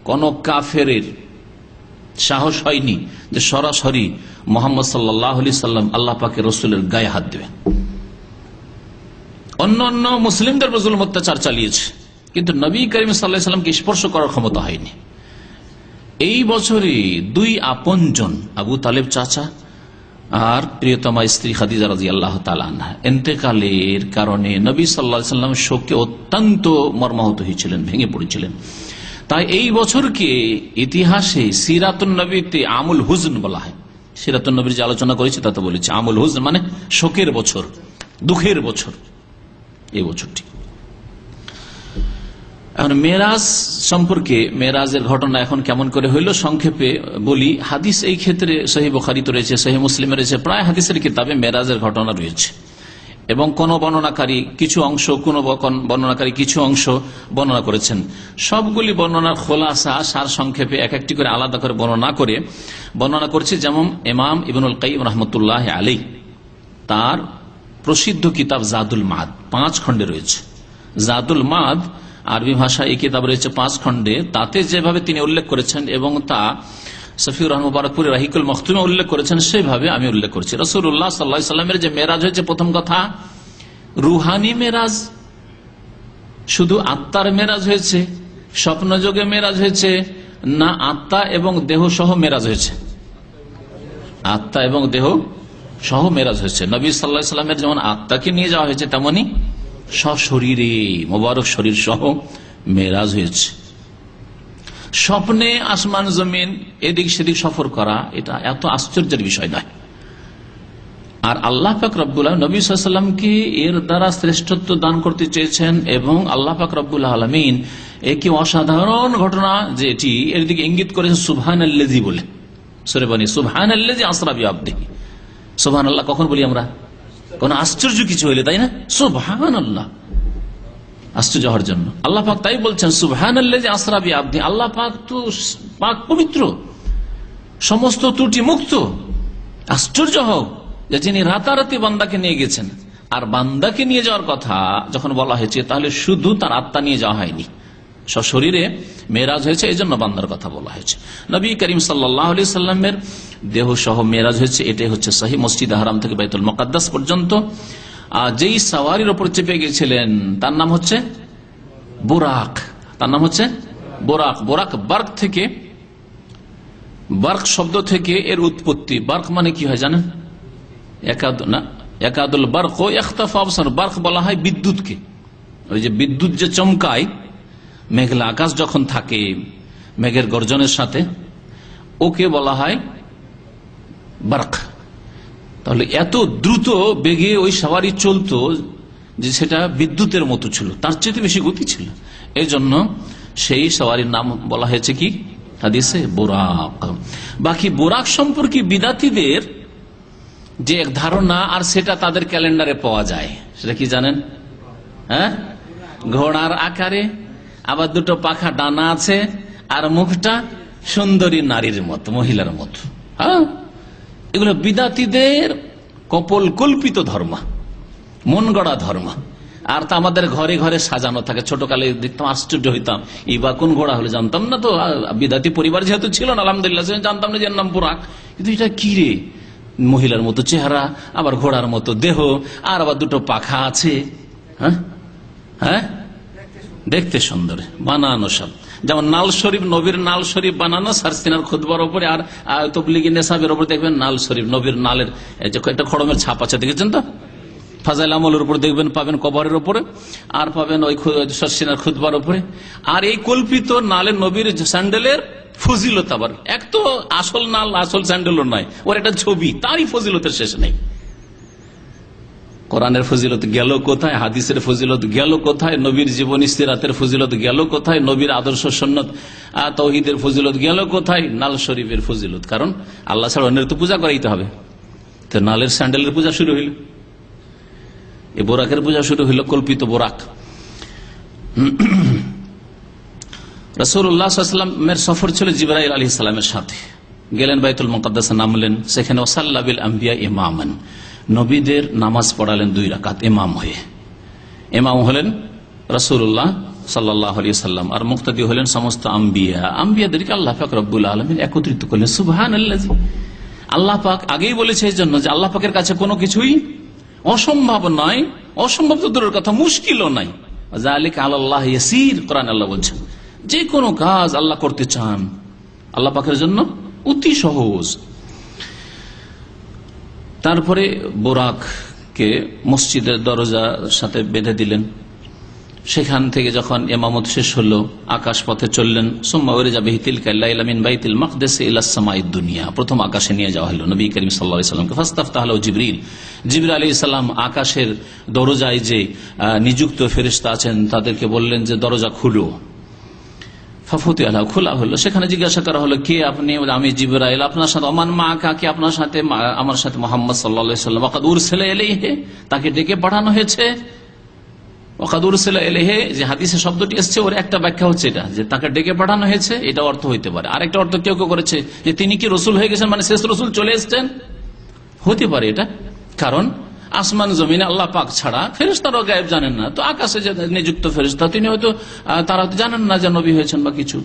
কোন কাফেরের সাহস হয়নি যে সরাসরি মুহাম্মদ সাল্লাল্লাহু আলাইহি সাল্লাম আল্লাহ পাকের রাসূলের গায়ে হাত দেবেন। অন্য মুসলিমদের উপর জুলুম অত্যাচার চালিয়েছে, কিন্তু নবী করিম সাল্লাল্লাহু আলাইহি সাল্লামকে স্পর্শ করার ক্ষমতা হয়নি। এই বছরে 2 আপনজন, আবু তালেব চাচা আর প্রিয়তমা স্ত্রী খাদিজা রাদিয়াল্লাহু তাআলা আনহা, ইন্তেকালের কারণে নবী সাল্লাল্লাহু আলাইহি সাল্লাম শোকে অত্যন্ত মর্মাহত হয়েছিলেন, ভেঙে পড়েছিলেন। তাই এই বছরকে ইতিহাসে সিরাতুন নবীতে আমুল হুজন বলা হয়। সিরাতুন নবীর যে আলোচনা করেছি তাতে বলেছে আমুল হুজন মানে শোকের বছর, দুঃখের বছর এই বছরটি। এখন মেরাজ সম্পর্কে, মেরাজের ঘটনা এখন কেমন করে হইল সংক্ষেপে বলি। হাদিস এই ক্ষেত্রে সহিহ বুখারীতে রয়েছে, সহিহ মুসলিমে রয়েছে, প্রায় হাদিসের কিতাবে মেরাজের ঘটনা রয়েছে। এবং কোন বর্ণনাকারী কিছু অংশ, কোন বর্ণনাকারী কিছু অংশ বর্ণনা করেছেন। সবগুলি বর্ণনার খোলাসা সার সংক্ষেপে এক একটি করে আলাদা করে বর্ণনা করছে। যেমন ইমাম ইবনুল কাইয়িম রাহমাতুল্লাহ আলাইহি তার প্রসিদ্ধ কিতাব জাদুল মাদ 5 খণ্ডে রয়েছে। জাদুল মাদ আরবি ভাষা এই কিতাব রয়েছে 5 খণ্ডে, তাতে যেভাবে তিনি উল্লেখ করেছেন এবং তা সফিউর রহমান মুবারকপুরি রাহিকুল মখতুমে উল্লেখ করেছেন, সেইভাবে আমি উল্লেখ করছি। রাসূলুল্লাহ সাল্লাল্লাহু আলাইহি সাল্লামের যে মেরাজ হয়েছে, প্রথম কথা রুহানি মেরাজ, শুধু আত্মার মেরাজ হয়েছে, স্বপ্নযোগে মেরাজ হয়েছে, না আত্মা এবং দেহ সহ মেরাজ হয়েছে? আত্মা এবং দেহ সহ মেরাজ হয়েছে। নবী সাল্লাল্লাহু আলাইহি সাল্লামের যেমন আত্মাকে নিয়ে যাওয়া হয়েছে, তেমনি সশরীরে মোবারক শরীর সহ মেরাজ হয়েছে। স্বপ্নে আসমান জমিন এদিক সেদিক সফর করা, এটা এত আশ্চর্যের বিষয় নয়। আর আল্লাহ পাক রব্বুল আলামিন নবী সাল্লাল্লাহু আলাইহি সাল্লামকে এর দ্বারা শ্রেষ্ঠত্ব দান করতে চেয়েছেন, এবং আল্লাহ পাক রব্বুল আলামিন একই অসাধারণ ঘটনা যেটি এর দিকে ইঙ্গিত করেছেন সুবহানাল্লাযী বলে সূরা বনী, সুবহানাল্লাযী আসরা বিআবদিহি। সুবহানাল্লাহ কখন বলি আমরা? কোন আশ্চর্য কিছু হইলে, তাই না? সুবহানাল্লাহ, আশ্চর্য হওয়ার জন্য আল্লাহ পাক তাই বলছেন সুবহানাল্লাযী আসরা বিআবদিহি। আল্লাহ পাক তো পাক পবিত্র, সমস্ত ত্রুটি মুক্ত। আশ্চর্য হোক যে যিনি রাতারাতি বান্দাকে নিয়ে গেছেন। আর বান্দাকে নিয়ে যাওয়ার কথা যখন বলা হয়েছে, তাহলে শুধু তার আত্মা নিয়ে যাওয়া হয়নি, সশরীরে মেরাজ হয়েছে, এই জন্য বান্দার কথা বলা হয়েছে। নবী করিম সাল্লাল্লাহু আলাইহি সাল্লামের দেহ সহ মেরাজ হয়েছে। এটাই হচ্ছে সহিহ, মসজিদ হারাম থেকে বাইতুল মুকাদ্দাস পর্যন্ত। যেই সাওয়ারির ওপর চেপে গেছিলেন তার নাম হচ্ছে বুরাক, তার নাম হচ্ছে বুরাক। বুরাক বার্ক থেকে, বার্ক শব্দ থেকে এর উৎপত্তি। বার্ক মানে কি হয় জানেন? একাদুল বার্ক ও ইখতাফা আবসার। বার্ক বলা হয় বিদ্যুৎকে, ওই যে বিদ্যুৎ যে চমকায় মেঘলা আকাশ যখন থাকে মেঘের গর্জনের সাথে, ওকে বলা হয় বার্ক। তাহলে এত দ্রুত বেগে ওই সওয়ারি চলতো যে সেটা বিদ্যুতের মতো ছিল, তার চেয়ে বেশি গতি ছিল। এই জন্য সেই সওয়ারির নাম বলা হয়েছে কি হাদিসে বুরাক। বাকি বুরাক সম্পর্কে বিদাতীদের যে এক ধারণা, আর সেটা তাদের ক্যালেন্ডারে পাওয়া যায়, সেটা কি জানেন? হ্যাঁ, ঘোড়ার আকারে, আবার দুটো পাখা ডানা আছে, আর মুখটা সুন্দরী নারীর মতো, মহিলার মতো। হ্যাঁ, এগুলো বিদাতীদের কপল কল্পিত ধর্ম, মন গড়া ধর্ম। আর তা আমাদের ঘরে ঘরে সাজানো থাকে। ছোটকালে দেখতাম, আশ্চর্য হইতাম, ইবা কোন ঘোড়া হলে জানতাম না তো, বিদাতি পরিবার যেহেতু ছিল না আলহামদুলিল্লাহ, জানতাম না যে নাম বুরাক। কিন্তু এটা কি রে, মহিলার মতো চেহারা, আবার ঘোড়ার মতো দেহ, আর আবার দুটো পাখা আছে। হ্যাঁ হ্যাঁ, দেখতে সুন্দর, বানানো সব। যেমন নাল শরীফ, নবীর নাল শরীফ বানানো সারসিনার খুতবার উপরে, আর তবলিগি নেশাবের উপর দেখবেন নাল শরীফ, নবীর নালের একটা খড়মের ছাপ আছে, দেখেছেন তো? ফাজাইল আমলের উপর দেখবেন, পাবেন কবরের উপরে, আর পাবেন ওই সারসিনার খুতবার উপরে। আর এই কল্পিত নালের নবীর স্যান্ডেলের ফজিলত, আবার এক তো আসল নাল, আসল স্যান্ডেলও নয়, ওর একটা ছবি, তারই ফজিলতের শেষ নেই। কোরআনের ফজিলত গেল কোথায়, হাদিসের ফজিলত গেল কোথায়, নবীর জীবনী সিরাতের ফজিলত গেল কোথায়, নবীর আদর্শ সুন্নত তাওহীদের ফজিলত গেল কোথায়? নাল শরীফের ফজিলত। কারণ আল্লাহ ছাড়া অন্যের তো পূজা করাইতে হবে, তো নালের স্যান্ডেলের পূজা শুরু হইল, এই বোরাকের পূজা শুরু হইল, কল্পিত বোরাক। রাসূলুল্লাহ সাল্লাল্লাহু আলাইহি ওয়াসাল্লামের সফর ছিল জিবরাইল আলাইহিস সালামের সাথে। গেলেন বাইতুল মুকাদ্দাসে, নামলেন সেখানে, ওয়াসাল্লা বিল আম্বিয়া ইমামান, নবীদের নামাজ পড়ালেন 2 রাকাত ইমাম হয়ে। ইমাম হলেন রাসূলুল্লাহ সাল্লাল্লাহু আলাইহি ওয়াসাল্লাম, আর মুক্তাদি হলেন সমস্ত আম্বিয়া। আম্বিয়াদেরকে আল্লাহ পাক রব্বুল আলামিন একত্রিত করলেন। সুবহানাল্লাযী, আল্লাহ পাক আগেই বলেছে এই জন্য যে আল্লাহ পাকের কাছে কোনো কিছুই অসম্ভব নয়, অসম্ভব তো দূরের কথা, মুশকিলও নাই। যালিকা আলাল্লাহ ইয়াসির, কোরআন আল্লাহ বলছেন যে কোনো কাজ আল্লাহ করতে চান আল্লাহ পাকের জন্য অতি সহজ। তারপরে বোরাককে মসজিদের দরজার সাথে বেঁধে দিলেন। সেখান থেকে যখন ইমামত শেষ হলো, আকাশ পথে চললেন। সুম্মা উরিজা বিহি তিলকা লাইলা মিন বাইতিল মাকদিস ইলা সামাইদ দুনিয়া, প্রথম আকাশে নিয়ে যাওয়া হলো নবী করিম সাল্লাল্লাহু আলাইহি ওয়াসাল্লামকে। ফাস্তাফতাহ লাহু জিবরিল, জিবরিল আলাইহিস সালাম আকাশের দরজায় যে নিযুক্ত ফেরেশতা আছেন তাদেরকে বললেন যে দরজা খুলো। ফাফুতি আলাহু, খোলা হলো। সেখানে জিজ্ঞাসা করা হলো, কে আপনি? আমি জিবরাইল। আপনার সাথে ওমান মাআকা, কি আপনার সাথে? আমার সাথে মুহাম্মদ সাল্লাল্লাহু আলাইহি ওয়াসাল্লাম। ওয়াকাদ উরসিলা ইলাইহি, তাকে ডেকে পাঠানো হয়েছে। ওয়াকাদ উরসিলা ইলাইহি যে হাদিসে শব্দটি এসেছে, ওর একটা ব্যাখ্যা হচ্ছে এটা, যে তাকে ডেকে পাঠানো হয়েছে, এটা অর্থ হইতে পারে। আরেকটা অর্থ কেউ কেউ করেছে যে তিনি কি রসুল হয়ে গেছেন, মানে শেষ রসুল চলে এসেছেন, হতে পারে এটা। কারণ আসমান জমিনে আল্লাহ পাক ছাড়া ফেরেশতারাও গায়েব জানেন না, তো আকাশে যে নিযুক্ত ফেরেশতা তিনি হয়তো তারা জানেন না যে নবী হয়েছেন বা কিছু।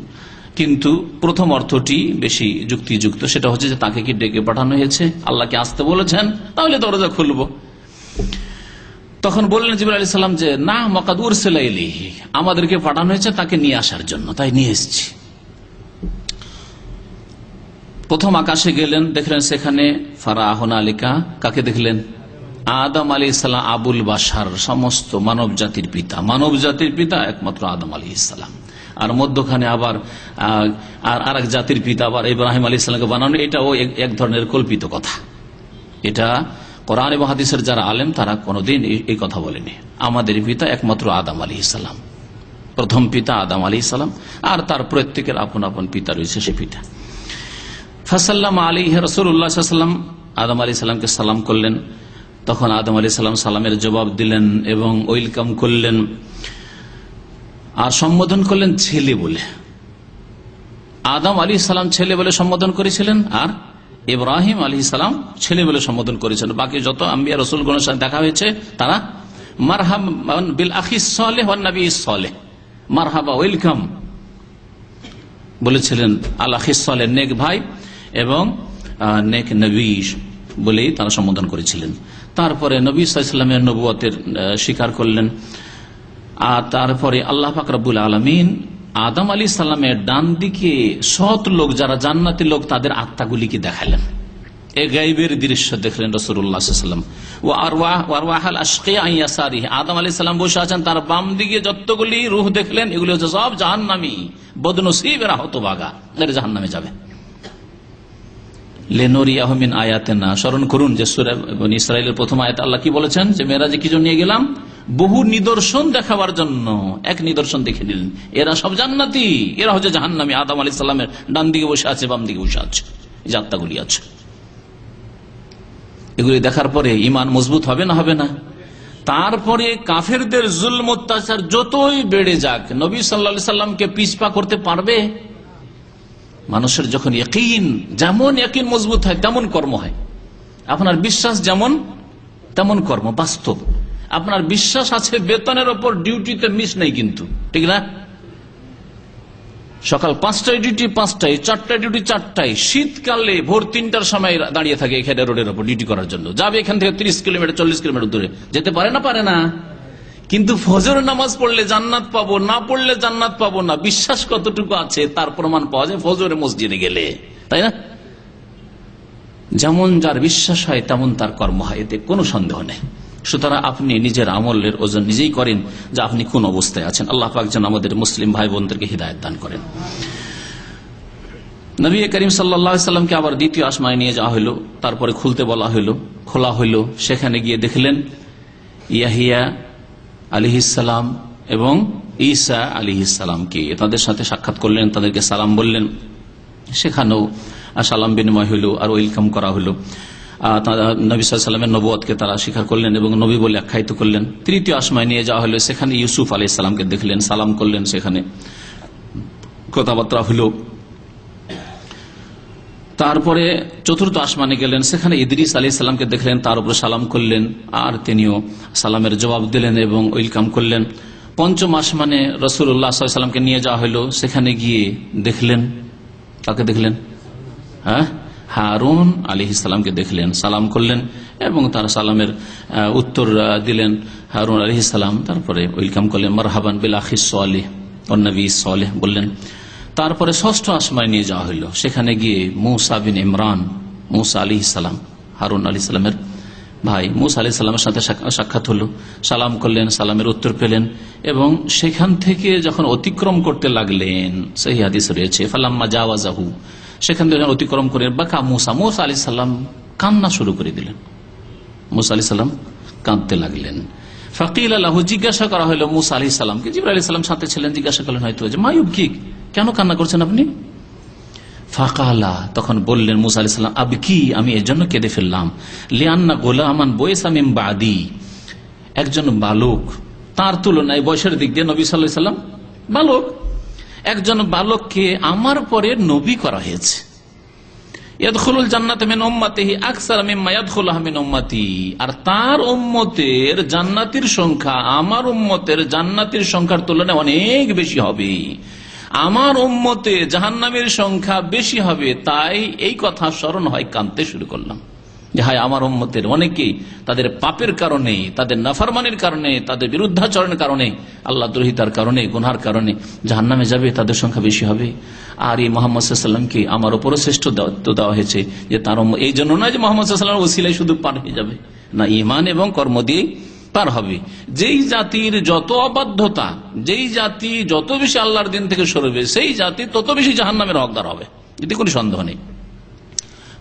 কিন্তু প্রথম অর্থটি বেশি যুক্তিযুক্ত, সেটা হচ্ছে যে তাকে কি ডেকে পাঠানো হয়েছে, আল্লাহকে আসতে বলেছেন, তাহলে দরজা খুলবো। তখন বললেন জিবরাইল আলাইহিস সালাম যে না, মাকাদ উরসিলা ইলাইহি, আমাদেরকে পাঠানো হয়েছে তাকে নিয়ে আসার জন্য, তাই নিয়ে এসেছি। প্রথম আকাশে গেলেন, দেখলেন সেখানে ফারাহুনা আলিকা, কাকে দেখলেন? আদম আলাইহিস সালাম, আবুল বাশার, সমস্ত মানব জাতির পিতা, মানব জাতির পিতা একমাত্র আদম আলাইহিস সালাম। আর মধ্যখানে আবার আর এক জাতির পিতা আবার ইব্রাহিম আলাইহিস সালামকে বানানো, এটাও এক ধরনের কল্পিত কথা। এটা কোরআন এবং হাদিসের যারা আলেম তারা কোনোদিন এই কথা বলেনি। আমাদের পিতা একমাত্র আদম আলাইহিস সালাম, প্রথম পিতা আদম আলাইহিস সালাম, আর তার প্রত্যেকের আপন আপন পিতা রয়েছে, সে পিতা। ফাসাল্লাম আলাইহি রাসূলুল্লাহ সাল্লাল্লাহু আলাইহি ওয়াসাল্লাম, আদম আলাইহিস সালামকে সালাম করলেন। তখন আদম আলাইহিস সালাম সালামের জবাব দিলেন এবং ওয়েলকাম করলেন, আর সম্বোধন করলেন ছেলে বলে। আদম আলাইহিস সালাম ছেলে বলে সম্বোধন করেছিলেন, আর ইব্রাহিম আলাইহিস সালাম ছেলে বলে সম্বোধন করেছেন। বাকি যত আম্বিয়া রাসূলগণের সাথে দেখা হয়েছে তারা মারহাবান বিল আখিস সালেহ ওয়ান নবিয়্যিস সালেহ, মারহাবা, ওয়েলকাম বলেছিলেন, আল আখিস সালেহ, নেক ভাই এবং নেক নবী বলেই তারা সম্বোধন করেছিলেন। তারপরে নবী সাল্লাল্লাহু আলাইহি ওয়াসাল্লামের নবুয়তের স্বীকার করলেন। আর তারপরে আল্লাহ পাক রব্বুল আলামিন আদম আলাইহিস সালামের ডান দিকে সৎ লোক, যারা জান্নাতি লোক, তাদের আত্মাগুলিকে দেখালেন। এই গায়বের দৃশ্য দেখলেন রাসূলুল্লাহ সাল্লাল্লাহু আলাইহি ওয়াসাল্লাম। ওয়া আরওয়াহুল আশকিয়া আন ইয়াসারিহি, আদম আলাইহিস সালাম বসে আছেন, তার বাম দিকে যতগুলি রূহ দেখলেন, এগুলি হচ্ছে সব জাহান্নামী, বদনসিবেরা, হতভাগা, এরা জাহান্নামে যাবে। লিনুরিয়াহু মিন আয়াতিনা, স্মরণ করুন যে সূরা বনী ইসরাঈলের প্রথম আয়াতে আল্লাহ কি বলেছেন, যে মেরাজে কি জন্য নিয়ে গেলাম? বহু নিদর্শন দেখাবার জন্য। এক নিদর্শন দেখে নিলেন, এরা সব জান্নাতি, এরা হচ্ছে জাহান্নামী। আদম আলাইহিস সালামের ডান দিকে বসে আছে, বাম দিকে বসে আছে, এই আত্মাগুলি আছে। এগুলি দেখার পরে ঈমান মজবুত হবে না? হবে না? তারপরে কাফেরদের জুলম অত্যাচার যতই বেড়ে যাক, নবী সাল্লাল্লাহু আলাইহি সাল্লামকে পিছপা করতে পারবে? মানুষের যখন ইয়াকিন, যেমন ইয়াকিন মজবুত হয় তেমন কর্ম হয়। আপনার বিশ্বাস যেমন তেমন কর্ম, বাস্তব। আপনার বিশ্বাস আছে বেতনের ওপর, ডিউটিতে মিস নেই কিন্তু, ঠিক না? সকাল 5টায় ডিউটি 5টায়, 4টায় ডিউটি 4টায়, শীতকালে ভোর 3টার সময় দাঁড়িয়ে থাকে এখানে রোডের ওপর ডিউটি করার জন্য, যাবে এখান থেকে 30 কিলোমিটার 40 কিলোমিটার দূরে, যেতে পারে না? পারে না। কিন্তু ফজর নামাজ পড়লে জান্নাত পাবো, না পড়লে জান্নাত পাবো না, বিশ্বাস কতটুকু আছে তার প্রমাণ পাওয়া যায় ফজরে মসজিদে গেলে, তাই না? যেমন যার বিশ্বাস হয় তেমন তার কর্ম হয়, এতে কোনো সন্দেহ নেই। সুতরাং আপনি নিজের আমলের ওজন নিজেই করেন যে আপনি কোন অবস্থায় আছেন। আল্লাহ পাক যেন আমাদের মুসলিম ভাই বোনদেরকে হিদায়াত দান করেন। নবী করিম সাল্লাল্লাহু আলাইহি সাল্লামকে আবার দ্বিতীয় আসমানে নিয়ে যাওয়া হলো, তারপরে খুলতে বলা হলো, খোলা হলো। সেখানে গিয়ে দেখলেন ইয়াহিয়া আলাইহিস সালাম এবং ঈসা আলাইহিস সালামকে, তাদের সাথে সাক্ষাৎ করলেন, তাদেরকে সালাম বললেন। সেখানেও সালাম বিনিময় হলো আর ওয়েলকাম করা হলো। নবী সাল্লাল্লাহু আলাইহি সাল্লামের নবুয়তকে তারা স্বীকার করলেন এবং নবী বলে আখ্যায়িত করলেন। তৃতীয় আসমানে নিয়ে যাওয়া হলো, সেখানে ইউসুফ আলাইহিস সালামকে দেখলেন, সালাম করলেন, সেখানে কথাবার্তা হলো। তারপরে চতুর্থ আসমানে গেলেন, সেখানে ইদ্রিস আলাইহিস সালামকে দেখলেন, তার উপর সালাম করলেন, আর তিনিও সালামের জবাব দিলেন এবং ওয়েলকাম করলেন। পঞ্চম আসমানে রাসূলুল্লাহ সাল্লাল্লাহু আলাইহি সাল্লামকে নিয়ে যাওয়া হলো, সেখানে গিয়ে দেখলেন, কাকে দেখলেন? হারুন আলাইহিস সালামকে দেখলেন, সালাম করলেন এবং তার সালামের উত্তর দিলেন হারুন আলাইহিস সালাম। তারপরে ওয়েলকাম করলেন, মারহাবান বিল আখিস সালেহ ওয়ান নবিয়্যিস সালেহ বললেন। তারপরে ষষ্ঠ আসমানে নিয়ে যাওয়া হলো, সেখানে গিয়ে মূসা বিন ইমরান, মূসা আলাইহিস সালাম, হারুন আলাইহিস সালামের ভাই, মূসা আলাইহিস সালামের সাথে সাক্ষাৎ হলো, সালাম করলেন, সালামের উত্তর পেলেন এবং সেখান থেকে যখন অতিক্রম করতে লাগলেন, সহিহ হাদিস রয়েছে, ফালাম্মা জাওয়াজাহু, সেখান থেকে অতিক্রম করে বাকা মূসা, মূসা আলাইহিস সালাম কান্না শুরু করে দিলেন। মূসা আলাইহিস সালাম কাঁদতে লাগলেন। ফাকিলা লাহু, জিজ্ঞাসা করা হলো মূসা আলাইহিস সালামকে, জিবরাইল আলাইহিস সালাম সাথে ছিলেন, জিজ্ঞাসা করলেন হয়তো যে মায়ুবকি, কেন কান্না করছেন আপনি? ফাকালা, তখন বললেন মূসা আলাইহিস সালাম, আবকি, আমি এর জন্য কেঁদে ফেললাম, লিআন্না গোলামান বয়সা মিন বাদি, একজন বালক, তার তুলনায় বয়সের দিক দিয়ে নবী সাল্লাল্লাহু আলাইহি সাল্লাম বালক, একজন বালককে আমার পরে নবী করা হয়েছে। ইয়াদখুলুল জান্নাত মিন উম্মতিহি আকসার মিম্মা ইয়াদখুলুহা মিন উম্মতি, আর তার উম্মতের জান্নাতের সংখ্যা আমার উম্মতের জান্নাতের সংখ্যার তুলনায় অনেক বেশি হবে। আমার উম্মতে জাহান্নামের সংখ্যা বেশি হবে, তাই এই কথা স্মরণ হয় কাঁদতে শুরু করলাম যে হায় আমার উম্মতের অনেকেই তাদের পাপের কারণে, তাদের নাফরমানির কারণে, তাদের বিরুদ্ধাচরণের কারণে, আল্লাহ দ্রোহিতার কারণে, গুনহার কারণে জাহান্নামে যাবে, তাদের সংখ্যা বেশি হবে। আর এই মোহাম্মদ সাল্লাল্লাহু আলাইহি ওয়াসাল্লামকে আমার উপরও শ্রেষ্ঠ দায়িত্ব দেওয়া হয়েছে যে তার এই জন্য নয় যে মোহাম্মদ সাল্লাল্লাহু আলাইহি ওয়াসাল্লাম ওসিলায় শুধু পার হয়ে যাবে, না, ঈমান এবং কর্ম দিয়ে পার হবে। যেই জাতির যত অবাধ্যতা, যেই জাতি যত বেশি আল্লাহর দিন থেকে সরবে, সেই জাতি তত বেশি জাহান্নামের হকদার হবে, এতে কোনো সন্দেহ নেই।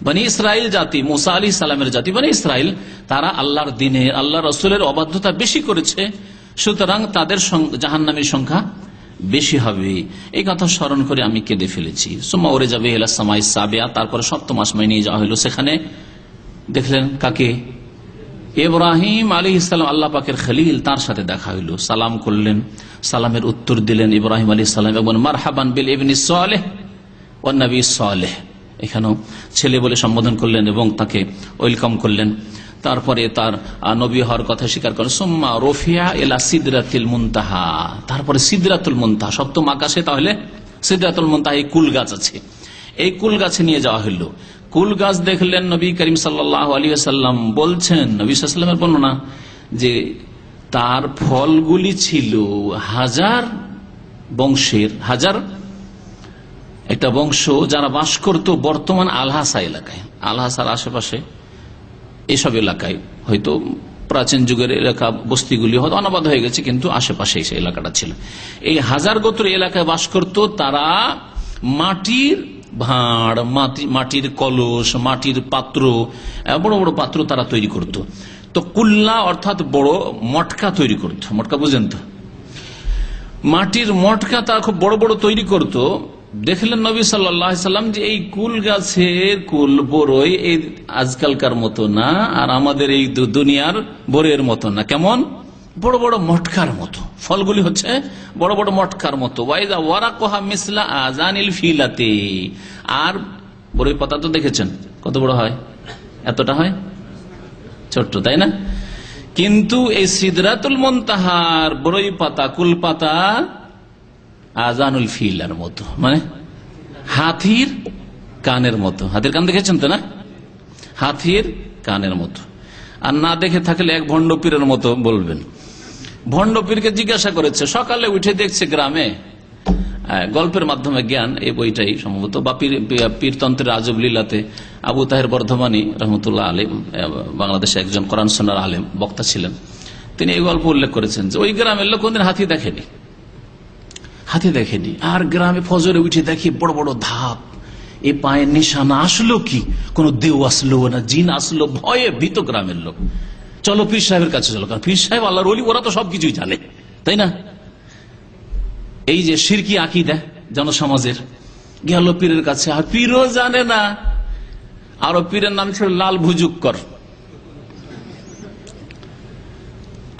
বনি ইসরাইল জাতি, মুসা আলাইহিস সালামের জাতি বনি ইসরাইল, তারা আল্লাহর দিনে আল্লাহ রসুলের অবাধ্যতা বেশি করেছে, সুতরাং তাদের জাহান্নামের সংখ্যা বেশি হবে। এই কথা স্মরণ করে আমি কেঁদে ফেলেছি। সুম্মা ওরে যাবে ইলা সামাই সাবিয়া, তারপরে সপ্তম আসমানে নিয়ে যাওয়া হলো। সেখানে দেখলেন কাকে? ইব্রাহিম আলাইহিস সালাম, আল্লাহ পাকের খলিল, তার সাথে দেখা হইল। সালাম করলেন, সালামের উত্তর দিলেন ইব্রাহিম আলাইহিস সালাম এবং মারহাবান বিল ইবনি সালেহ ওয়ান নবী সালেহ, এখানেও ছেলে বলে সম্বোধন করলেন এবং তাকে ওয়েলকাম করলেন। তারপরে তার নবী হওয়ার কথা স্বীকার করেন। সুম্মা রফিয়া ইলা সিদরাতিল মুনতাহা, তারপরে সিদরাতুল মুনতাহা, সপ্তম আকাশে তাহলে সিদরাতুল মুনতাহা এই কুল গাছ আছে, এই কুল গাছে নিয়ে যাওয়া হলো। কুল গাছ দেখলেন নবী করিম সাল্লাল্লাহু আলাইহি ওয়াসাল্লাম বলছেন, নবী সাল্লাল্লাহু আলাইহি ওয়াসাল্লামের বর্ণনা, যে তার ফলগুলি ছিল হাজার বংশের, হাজার একটা বংশ যারা বাস করত বর্তমান আলহাসা এলাকায়, আলহাসার আশেপাশে এসব এলাকায়, হয়তো প্রাচীন যুগের এলাকা বস্তিগুলি হয়তো অনাবাদ হয়ে গেছে, কিন্তু আশেপাশে সেই এলাকাটা ছিল। এই হাজার গোত্র এলাকায় বাস করত, তারা মাটির ভাঁড়, মাটির কলস, মাটির পাত্র, বড় বড় পাত্র তারা তৈরি করত। তো কুল্লা অর্থাৎ বড় মটকা তৈরি করত, মটকা বুঝেন তো, মাটির মটকা তারা খুব বড় বড় তৈরি করত। দেখলেন নবী সাল্লাল্লাহু আলাইহি সাল্লাম যে এই কুল গাছের কুল বড়ই এই আজকালকার মতো না, আর আমাদের এই দুনিয়ার বড়ের মতো না, কেমন বড় বড় মটকার মতো, ফলগুলি হচ্ছে বড় বড় মটকার মতো। ওয়াইদা ওয়ারাকুহা মিসলা আযানিল ফিলাতি, আর বড়ই পাতা তো দেখেছেন কত বড় হয়, এতটা হয়, ছোট্ট, তাই না? কিন্তু এই সিদরাতুল মুনতাহার বড়ই পাতা, কুল পাতা আযানুল ফিলার মতো, মানে হাতির কানের মতো। হাতির কান দেখেছেন তো না? হাতির কানের মতো। আর না দেখে থাকলে এক ভণ্ড পীরের মতো বলবেন। ভণ্ড পীরকে জিজ্ঞাসা করেছে, সকালে উঠে দেখছে গ্রামে, গল্পের মাধ্যমে জ্ঞান, এই বইটাই সম্ভবত, বা পীরতন্ত্রের আজব লীলাতে আবু তাহের বর্ধমানী রহমতুল্লাহ আলেম, বাংলাদেশে একজন কোরআন শোনার আলেম বক্তা ছিলেন, তিনি এই গল্প উল্লেখ করেছেন যে ওই গ্রামের লোক কোনদিন হাতি দেখেনি, হাতি দেখেনি। আর গ্রামে ফজরে উঠে দেখি বড় বড় ধাপ, এ পায়ের নিশানা, আসলো কি, কোন দেও আসলো না জিন আসলো, ভয়ে ভীত গ্রামের লোক। চলো পীর সাহেবের কাছে চলো, কারণ পীর সাহেব আল্লাহর ওলি, ওরা তো সবকিছুই জানে, তাই না? এই যে শিরকি আকীদা জনসমাজের, গেল পীরের কাছে, আর পীরও জানে না। আরো পীরের নাম ছিল লাল ভুজুক্কর।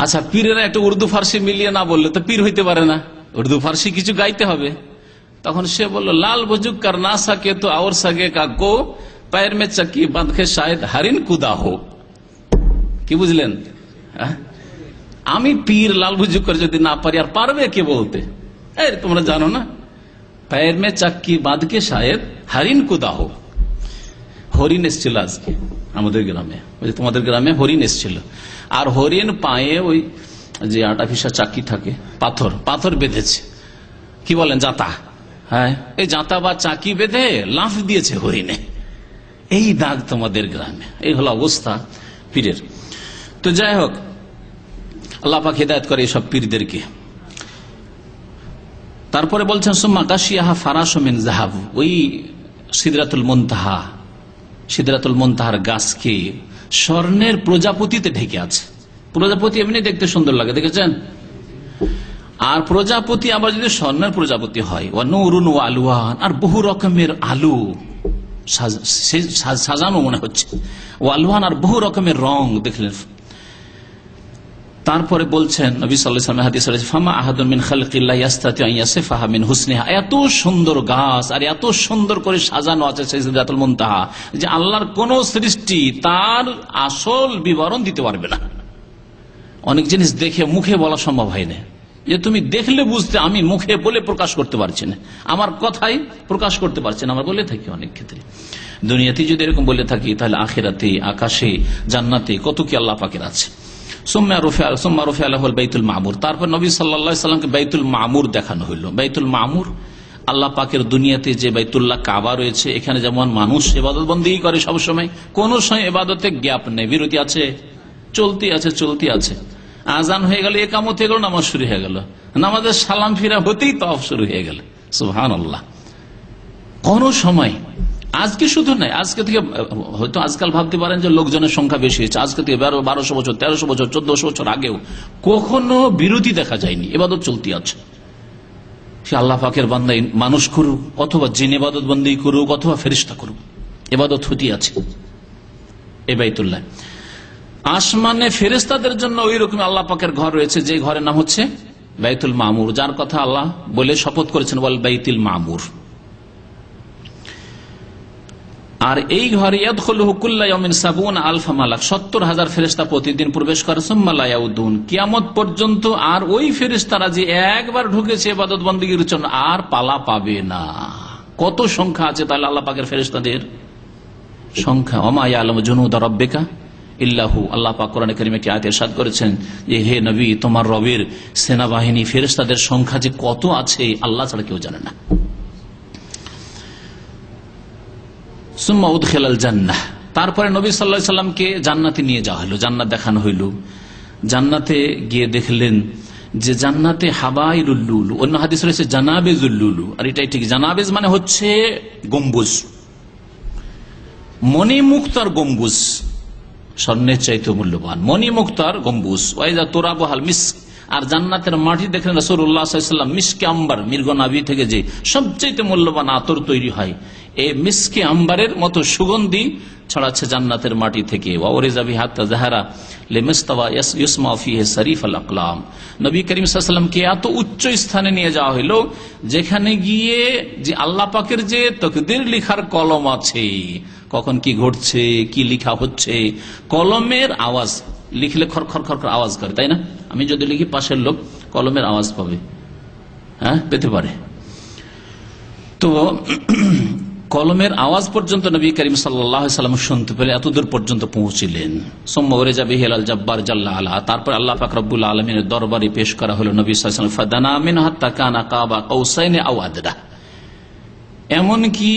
আচ্ছা, পীরেরা একটা উর্দু ফার্সি মিলিয়ে না বললে তো পীর হইতে পারে না, উর্দু ফার্সি কিছু গাইতে হবে। তখন সে বলল, লাল বুজুক্কর না সাকে তো আর সাকে কাকো পায়ের মে চাকি বাঁধকে শায়দ হারিন কুদা হো। কি বুঝলেন? আমি পীর লাল বুজুক্কর যদি না পারি, আর পারবে কে বলতে? তোমরা জানো না, পায়ের মে চাকি বাঁধকে শায়দ হারিন কুদা হো। হরিণ এসছিল আজকে আমাদের গ্রামে, তোমাদের গ্রামে হরিণ এসছিল, আর হরিণ পায়ে ওই যে আটা ফিসা চাকি থাকে, পাথর পাথর বেঁধেছে, কি বলেন, জাতা, হ্যাঁ, এই জাতা বা চাকি বেঁধে লাফ দিয়েছে হরিণে। এই দাগ তোমাদের গ্রামে, এই হলো অবস্থা পীরের। তো যাই হোক, আল্লাহ পাক হিদায়াত করে এইসব পীরদেরকে। তারপরে বলছেন সুম্মা গাশিয়াহা ফারাশু মিন যাহাব, ওই সিদরাতুল মুনতাহা, সিদরাতুল মুনতাহার গাছকে স্বর্ণের প্রজাপতিতে ঢেকে আছে। প্রজাপতি এমনি দেখতে সুন্দর লাগে, দেখেছেন? আর প্রজাপতি আবার যদি স্বর্ণের প্রজাপতি হয়, ওয়া নূরুন ওয়া আলওয়ান, আর বহু রকমের আলো সাজানো মনে হচ্ছে, ওয়া আলওয়ান, আর বহু রকমের রং দেখলেন। তারপরে বলছেন নবী সাল্লাল্লাহু আলাইহি ওয়াসাল্লাম হাদিসে রয়েছে, ফামা আহাদুন মিন খালকিল্লাহ ইয়াসতাতি আন ইয়াসিফাহা মিন হুসনিহা, এত সুন্দর গাছ আর এত সুন্দর করে সাজানো আছে সিদরাতুল মুনতাহা যে আল্লাহর কোন সৃষ্টি তার আসল বিবরণ দিতে পারবে না। অনেক জিনিস দেখে মুখে বলা সম্ভব হয় না, যে তুমি দেখলে বুঝতে, আমি মুখে বলে প্রকাশ করতে পারছি না, আমার কথাই প্রকাশ করতে পারছি না, আমরা বলে থাকি অনেক ক্ষেত্রে। দুনিয়াতে যদি এরকম বলে থাকি, তাহলে আখিরাতে, আকাশে, জান্নাতে কত কি আল্লাহ পাকের আছে। বাইতুল মামুর, তারপর নবী সাল্লাল্লাহু আলাইহি সাল্লামকে বাইতুল মামুর দেখানো হইল। বাইতুল মামুর আল্লাহ পাকের দুনিয়াতে যে বাইতুল্লাহ কাবা রয়েছে, এখানে যেমন মানুষ ইবাদত বন্দেগী করে সবসময়, কোন সময় ইবাদতে গ্যাপ নেই, বিরতি আছে, চলতি আছে। আজান হয়ে গেল, একামত হয়ে গেল, নামাজ শুরু হয়ে গেল, নামাজের সালাম ফিরা হতেই তাওয়াফ শুরু হয়ে গেল। সুবহানাল্লাহ। কোন সময়, আজকে শুধু নাই, আজকে থেকে হয়তো আজকাল ভাবতে পারেন যে লোকজনের সংখ্যা বেশি হয়েছে, আজকে থেকে 1200 বছর, 1300 বছর, 1400 বছর আগেও কখনো বিরতি দেখা যায়নি, ইবাদত চলতি আছে। সে আল্লাহ পাকের বান্দাই মানুষ করুক, অথবা জিন ইবাদত বন্দেগী করুক, অথবা ফেরেশতা করুক, ইবাদত হতে আছে এই বাইতুল্লাহ। আসমানে ফেরেশতাদের জন্য ওই রকম আল্লাহ পাকের ঘর রয়েছে, যে ঘরের নাম হচ্ছে বাইতুল মামুর, যার কথা আল্লাহ বলে শপথ করেছেন, ওয়াল বাইতুল মামুর। আর এই ঘরে ইয়াদখুলুহু কুল্লা ইয়াউমিন ৭০,০০০ মালাক, ৭০,০০০ ফেরেশতা প্রতিদিন প্রবেশ করে, সুম্মা লা ইয়াউদুন, কিয়ামত পর্যন্ত। আর ওই ফেরেশতারা যে একবার ঢুকেছে ইবাদত বন্দেগীর জন্য, আর পালা পাবে না। কত সংখ্যা আছে তাহলে আল্লাহ পাকের ফেরেশতাদের সংখ্যা। ওমা ইয়ালামু জুনুদা রাব্বিকা ইল্লাহু, আল্লাহ পাক কোরআনে কারীমে একটি আয়াতে ইরশাদ করেছেন যে, হে নবী, তোমার রবের সেনাবাহিনী ফেরেশতাদের সংখ্যা যে কত আছে আল্লাহ ছাড়া কেউ জানে না। সুম্মা উদখিলাল জান্নাহ, তারপরে নবী সাল্লাল্লাহু আলাইহি সাল্লামকে জান্নাতে নিয়ে যাওয়া হলো, জান্নাত দেখানো হইল। জান্নাতে গিয়ে দেখলেন যে জান্নাতে হাবাইলুল লুলু, অন্য হাদিস রয়েছে জানাবেজুল লুলু, আর এটাই ঠিক। জানাবেজ মানে হচ্ছে গম্বুজ, মণিমুক্তার গম্বুজ, স্বর্ণের চাইতে মূল্যবান মণিমুক্তার গম্বুজ। ওয়াইজা তুরাবুহাল মিস্ক, আর জান্নাতের মাটি দেখলেন রাসূলুল্লাহ সাল্লাল্লাহু আলাইহি ওয়াসাল্লাম মিসকে আম্বার, মৃগনাভি থেকে যে সবচেয়ে মূল্যবান আতর তৈরি হয়, এই মিসকে আম্বারের মতো সুগন্ধি ছড়াচ্ছে জান্নাতের মাটি থেকে। ওয়ারিজা বিহা তাজহারা লিমাস্তাওয়া ইসমা ফিহি শরীফ আল আকলাম, নবী করিম সাল্লাল্লাহু আলাইহি ওয়াসাল্লামকে এত উচ্চ স্থানে নিয়ে যাওয়া হলো, যেখানে গিয়ে যে আল্লাহ পাকের যে তাকদীর লিখার কলম আছে, কখন কি ঘটছে, কি লিখা হচ্ছে, কলমের আওয়াজ, লিখলে খর খর খর আওয়াজ করে, তাই না? আমি যদি লিখি, পাশের লোক কলমের আওয়াজ পাবে, হ্যাঁ, পেতে পারে। তো কলমের আওয়াজ পর্যন্ত নবী করিম সাল্লাল্লাহু আলাইহি ওয়াসাল্লাম শুনতে পেলে এতদূর পর্যন্ত পৌঁছিলেন। সুম্মা উরিজা বিহি আল জাব্বার জাল্লা আলা, তারপর আল্লাহ পাক রব্বুল আলামিনের দরবারে পেশ করা হলো নবী সাল্লাল্লাহু আলাইহি ওয়াসাল্লাম। ফাদানা মিন হাত্তা কানা কাবা কাউসাইনি আও আদরা, এমন কি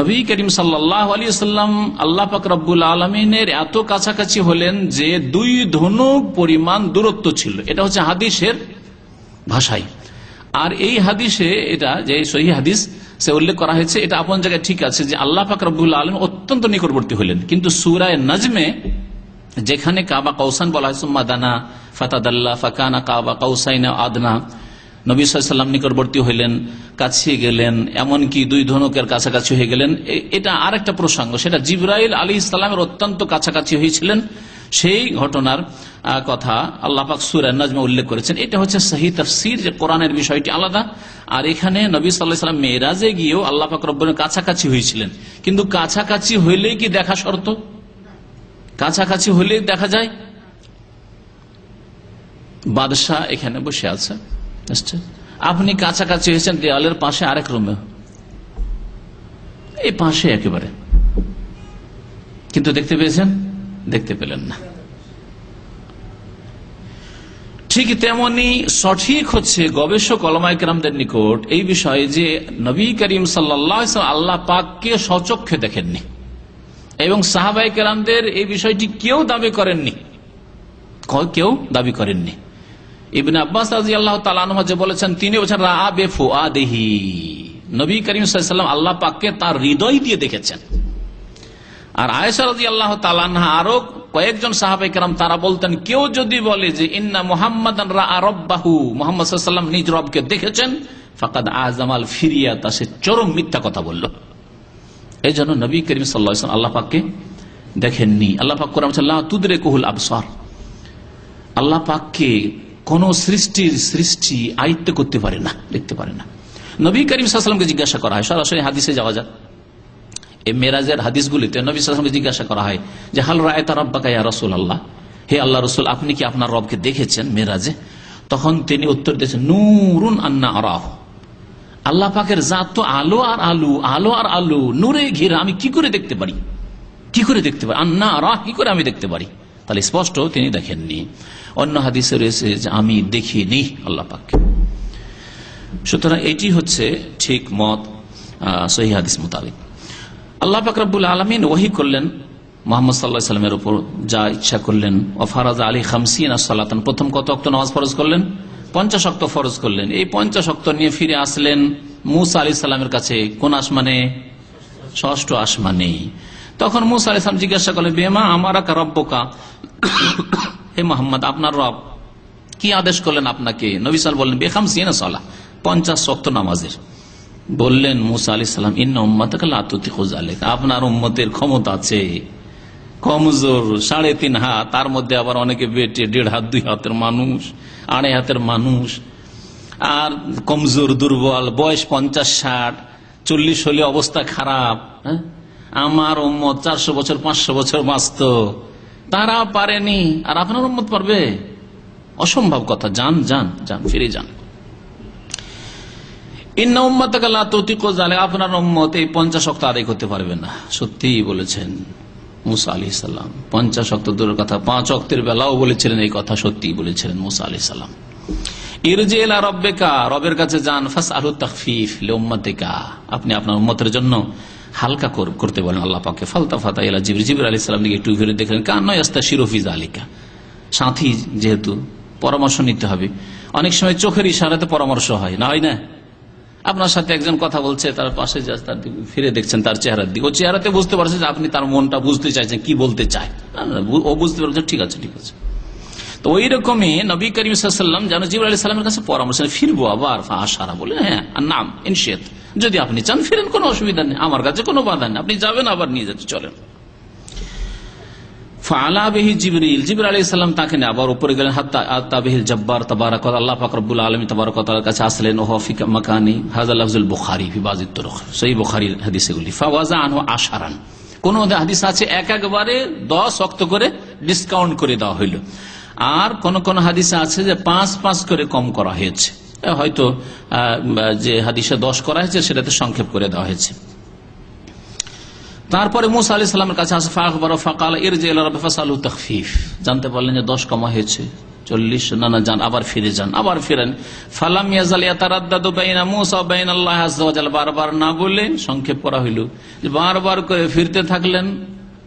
নবী করিম সাল্লাল্লাহু আলাইহি ওয়াসাল্লাম আল্লাহ পাক রব্বুল আলামিনের এত কাছাকাছি হলেন যে 2 ধনুক পরিমাণ দূরত্ব ছিল। এটা হচ্ছে হাদিসের ভাষায়। আর এই হাদিসে, এটা যে সহিহ হাদিস সে উল্লেখ করা হয়েছে, এটা আপন জায়গায় ঠিক আছে যে আল্লাহ পাক রব্বুল আলামিন অত্যন্ত নিকটবর্তী হলেন। কিন্তু সূরা নাজমে যেখানে কাবা কাউসান বলা হয়, সুম্মা দানা ফাতাদাল্লা ফাকানা কাবা কাউসাইনা আদনা, নবী সাল্লাল্লাহু আলাইহি ওয়াসাল্লাম নিকটবর্তী হইলেন, কাছে গেলেন, এমনকি 2 ধনুকের কাছাকাছি হয়ে গেলেন। এটা আরেকটা প্রসঙ্গ, সেটা জিবরাইল আলাইহিস সালামের অত্যন্ত কাছাকাছি হয়েছিলেন, সেই ঘটনার কথা আল্লাহ পাক সূরা নাজমে উল্লেখ করেছেন। এটা হচ্ছে সহিহ তাফসীর, যে কোরআনের বিষয়টি আলাদা। আর এখানে নবী সাল্লাল্লাহু আলাইহি ওয়াসাল্লাম মেরাজে গিয়েও আল্লাহ পাক রব্বুল কাছাকাছি হয়েছিলেন। কিন্তু কাছাকাছি হইলেই কি দেখা শর্ত? কাছাকাছি হইলেই দেখা যায়? বাদশাহ এখানে বসে আছে, আপনি কাছাকাছি হয়েছেন দেওয়ালের পাশে আরেক রুমে, এই পাশে একেবারে, কিন্তু দেখতে পেয়েছেন? দেখতে পেলেন না। ঠিক তেমনি সঠিক হচ্ছে গবেষক উলামায়ে কেরামদের নিকট এই বিষয়ে যে নবী করিম সাল্লাল্লাহু আলাইহি ওয়াসাল্লাম আল্লাহ পাককে স্বচক্ষে দেখেননি, এবং সাহাবায়ে কেরামদের এই বিষয়টি কেউ দাবি করেননি। ইবনে আব্বাস রাদিয়াল্লাহু তাআলা আনহু যে বলেছেন, তিনি বলেছেন রাআ বিফুআদিহি, নবী করিম সাল্লাল্লাহু আলাইহি ওয়াসাল্লাম আল্লাহ পাককে তার হৃদয় দিয়ে দেখেছেন। আর আয়েশা রাদিয়াল্লাহু তাআলা আনহা আরো কয়েকজন সাহাবায়ে কেরাম তারা বলতেন, কেউ যদি বলে যে ইন্না মুহাম্মাদান রাআ রাব্বাহু, মুহাম্মদ সাল্লাল্লাহু আলাইহি ওয়াসাল্লাম নিজ রবকে দেখেছেন, ফাকাদ আযামাল ফিরিয়াত, সে চরম মিথ্যা কথা বলল। এই জন্য নবী করিম সাল্লাল্লাহু আলাইহি ওয়াসাল্লাম আল্লাহ পাককে দেখেননি। আল্লাহ পাক কোরআনে বলেছেন লা তুদরিকুহুল আবসার, আল্লাহ পাককে কোন সৃষ্টি আয়ত্ত করতে পারে না, দেখতে পারে না। নবী করিম সাল্লাল্লাহু আলাইহি ওয়াসাল্লামকে জিজ্ঞাসা করা হয়, সরাসরি হাদিসে যাওয়া যাক, এই মেরাজের হাদিসগুলিতে নবী সাল্লাল্লাহু আলাইহি ওয়াসাল্লামকে জিজ্ঞাসা করা হয় যে হাল রাআতা রাব্বাকা ইয়া রাসূলুল্লাহ, হে আল্লাহ রাসূল আপনি কি আপনার রবকে দেখেছেন মেরাজে? তখন তিনি উত্তর দিয়েছেন নূরুন আন্না আরাহু, আল্লাহ পাকের জাত তো আলো আর আলো, আলো আর আলো, নূরে ঘেরা, আমি কি করে দেখতে পারি, কি করে দেখতে পারি, আন্না আরাহ, কি করে আমি দেখতে পারি? তাহলে স্পষ্ট তিনি দেখেননি। অন্য হাদিসে রয়েছে যে আমি দেখিনি আল্লাহ পাককে। সুতরাং এটি হচ্ছে ঠিক মত সহিহ হাদিস মোতাবেক। আল্লাহ পাক রব্বুল আলামিন ওহী করলেন মুহাম্মদ সাল্লাল্লাহু আলাইহি ওয়াসাল্লামের উপর যা ইচ্ছা করলেন। ও ফারাজা আলী 50 সালাতান, প্রথম কত ওয়াক্ত নামাজ ফরজ করলেন? 50 ওয়াক্ত ফরজ করলেন। এই 50 ওয়াক্ত নিয়ে ফিরে আসলেন মুসা আলাইহিস সালামের কাছে। কোন আসমানে? ষষ্ঠ আসমানে। তখন মুসা আলাইহিস সালাম জিজ্ঞাসা করলেন বিমা আমারাকা রব্বুকা, হে মুহাম্মদ আপনার রব কি আদেশ করলেন আপনাকে? নবী সাল্লাল্লাহু আলাইহি ওয়াসাল্লাম বললেন 50 সালাহ, 50 ওয়াক্ত নামাজের। বললেন মুসা আলাইহিস সালাম ইন্না উম্মাতাকা লা তুতিকু যালিকা, আপনার উম্মতের ক্ষমতা আছে কমজোর, 3.5 হাত, তার মধ্যে আবার অনেকে বেটে 1.5 হাত 2 হাতের মানুষ, 2.5 হাতের মানুষ, আর কমজোর দুর্বল, বয়স 50-60, 40 হলে অবস্থা খারাপ। আমার উম্মত 400 বছর 500 বছর বাঁচত, তারা পারেনি, আর আপনার উম্মত পারবে? অসম্ভব কথা। যান যান যান, ফিরে যান। ইন্না উম্মাতাকা লা তুতিকু যালিকা, আপনার উম্মত এই 50 ওয়াক্ত আদায় করতে পারবে না। সত্যিই বলেছেন মুসা আলাইহিস সালাম। 50 ওয়াক্ত দূরের কথা, 5 ওয়াক্তের বেলাও বলেছিলেন এই কথা, সত্যিই বলেছিলেন মুসা আলাইহিস সালাম। ইরজি ইলা রাব্বিকা, রবের কাছে যান, ফাসআলু তাখফিফ লিউম্মাতিকা, আপনি আপনার উম্মতের জন্য হালকা করতে বলেন আল্লাহ পাককে। ফালতাফাতা ইলা জিবরিল আলাইহিস সালাম দিকে একটু ফিরে দেখলেন কান্না ইস্তাশিরু ফি যালিকা, সাথী যেহেতু পরামর্শ নিতে হবে, অনেক সময় চোখের ইশারাতে পরামর্শ হয় না, হয় না? আপনার সাথে একজন কথা বলছে, তার পাশে তার ফিরে দেখছেন তার চেহারার দিকে, ও চেহারাতে বুঝতে পারছে যে আপনি তার মনটা বুঝতে চাইছেন, কি বলতে চায়, ও বুঝতে পারছে ঠিক আছে ঠিক আছে। তো ওই রকমই নবী করিম সাল্লাল্লাহু আলাইহি ওয়াসাল্লাম যেন জিবরাইল আলাইহিস সালামের কাছে পরামর্শ, ফিরবো আবার, আশারা বলে হ্যাঁ নাম ইনশিয়াত, যদি আপনি চান ফিরেন, কোনো অসুবিধা নেই, আমার কাছে কোনো বাধা নেই, আপনি যাবেন আবার নিয়ে যেতে চলেন। ফাআলা বিহি জিবরিল, জিবরাইল আলাইহিস সালাম তাকে নিয়ে আবার উপরে গেলেন। হাত্তা আতা বিহিল জব্বার তাবারাক আল্লাহ পাক রব্বুল আলামিন তাবারাক ওয়া তাআলার কাছে আসলেন। ওয়া ফি মাকানি হাযা লাফজুল বুখারী ফি বাযি তুরুক, সহিহ বুখারীর হাদিসগুলি। ফাওয়াজা আনহু আশারান, কোন হাদিস আছে একবারে 10 ওয়াক্ত করে ডিসকাউন্ট করে দেওয়া হইল, আর কোন কোন হাদিসে আছে যে 5-5 করে কম করা হয়েছে, হয়তো যে হাদিসে 10 করা হয়েছে সেটাতে সংক্ষেপ করে দেওয়া হয়েছে। তারপরে মুসা আলাইহিস সালামের কাছে আসে, ফাখবারা ফাকাল ইরজি ইলা রাব্বিকা ফাসআলু তাখফিফ, জানতে পারলেন যে 10 কমা হয়েছে, 40, না যান আবার ফিরে যান, আবার ফিরেন। ফালাম ইয়াজাল ইয়াতারাদ্দাদু বাইনা মুসা ওয়া বাইনা আল্লাহ আযজা ওয়া জাল্লা, বারবার না বলে সংক্ষেপ করা হইল, যে বারবার করে ফিরতে থাকলেন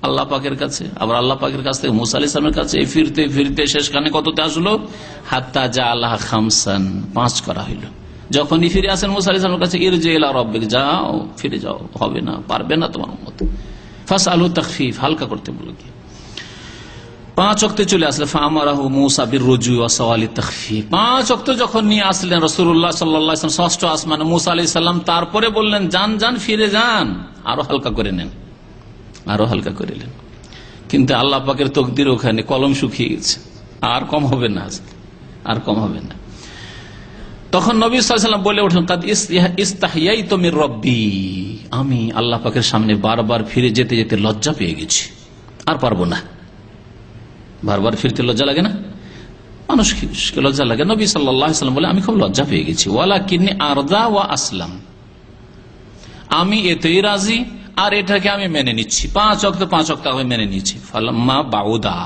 আল্লাহ পাকের কাছে, আবার আল্লাহ পাকের কাছ থেকে মুসা আলাইহিস সালামের কাছে, ফিরতে ফিরতে শেষখানে কততে আসলো? হাত্তা জাআলাহা খামসান, 5 করা হইল। যখনই ফিরে আসেন মুসা আলাইহিস সালামের কাছে, ইরজি ইলা রাব্বিক, যাও ফিরে যাও, হবে না, পারবে না তোমার উম্মত, ফাসআলু তাখফিফ, হালকা করতে বলো। কি 5 ওয়াক্তে চলে আসলে ফামারাহু মুসা বিররুজু ওয়া সাওয়ালি তাখফিফ, 5 ওয়াক্ত যখন নিয়ে আসলেন রাসূলুল্লাহ সাল্লাল্লাহু আলাইহি ওয়াসাল্লাম ষষ্ঠ আসমানে মুসা আলাইহিস সালাম, তারপরে বললেন যান যান ফিরে যান, আরো হালকা করে নেন, আরো হালকা করে নেন। কিন্তু আল্লাহ পাকের তকদির ওখানে কলম শুকিয়ে গেছে, আর কম হবে না, আর কম হবে না। তখন নবী সাল্লাল্লাহু আলাইহি ওয়াসাল্লাম বলে ওঠেন কাদ ইস্তাহইয়াইতু মির রাব্বি, আমি আল্লাহ পাকের সামনে বারবার ফিরে যেতে যেতে লজ্জা পেয়ে গেছি, আর পারবো না। বারবার ফিরতে লজ্জা লাগে না? মানুষকে লজ্জা লাগে। নবী সাল্লাল্লাহু আলাইহি ওয়াসাল্লাম বলে আমি খুব লজ্জা পেয়ে গেছি। ওয়ালাকিন্নী আরদা ওয়া আসলাম, আমি এতেই রাজি, আর এটাকে আমি মেনে নিচ্ছি, 5 ওয়াক্ত আমি মেনে নিচ্ছি। ফালাম্মা বাউদা,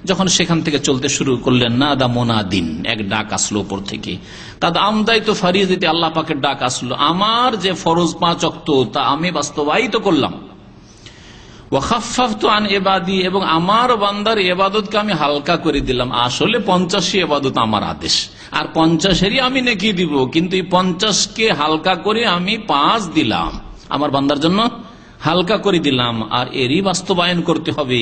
যখন সেখান থেকে চলতে শুরু করলেন, নাদা মুনাদিন, এক ডাক আসলো উপর থেকে, কাদ আমদাইতু ফারিযাতি, আল্লাহ পাকের ডাক আসলো, আমার যে ফরজ 5 ওয়াক্ত তা আমি বাস্তবায়িত করলাম। ওয়া খাফফতু আন ইবাদি, এবং আমার বান্দার ইবাদতকে আমি হালকা করে দিলাম। আসলে 50 ইবাদত আমার আদেশ, আর 50-এরই আমি নেকি দিব, কিন্তু এই 50কে হালকা করে আমি 5 দিলাম, আমার বান্দার জন্য হালকা করে দিলাম, আর এরই বাস্তবায়ন করতে হবে।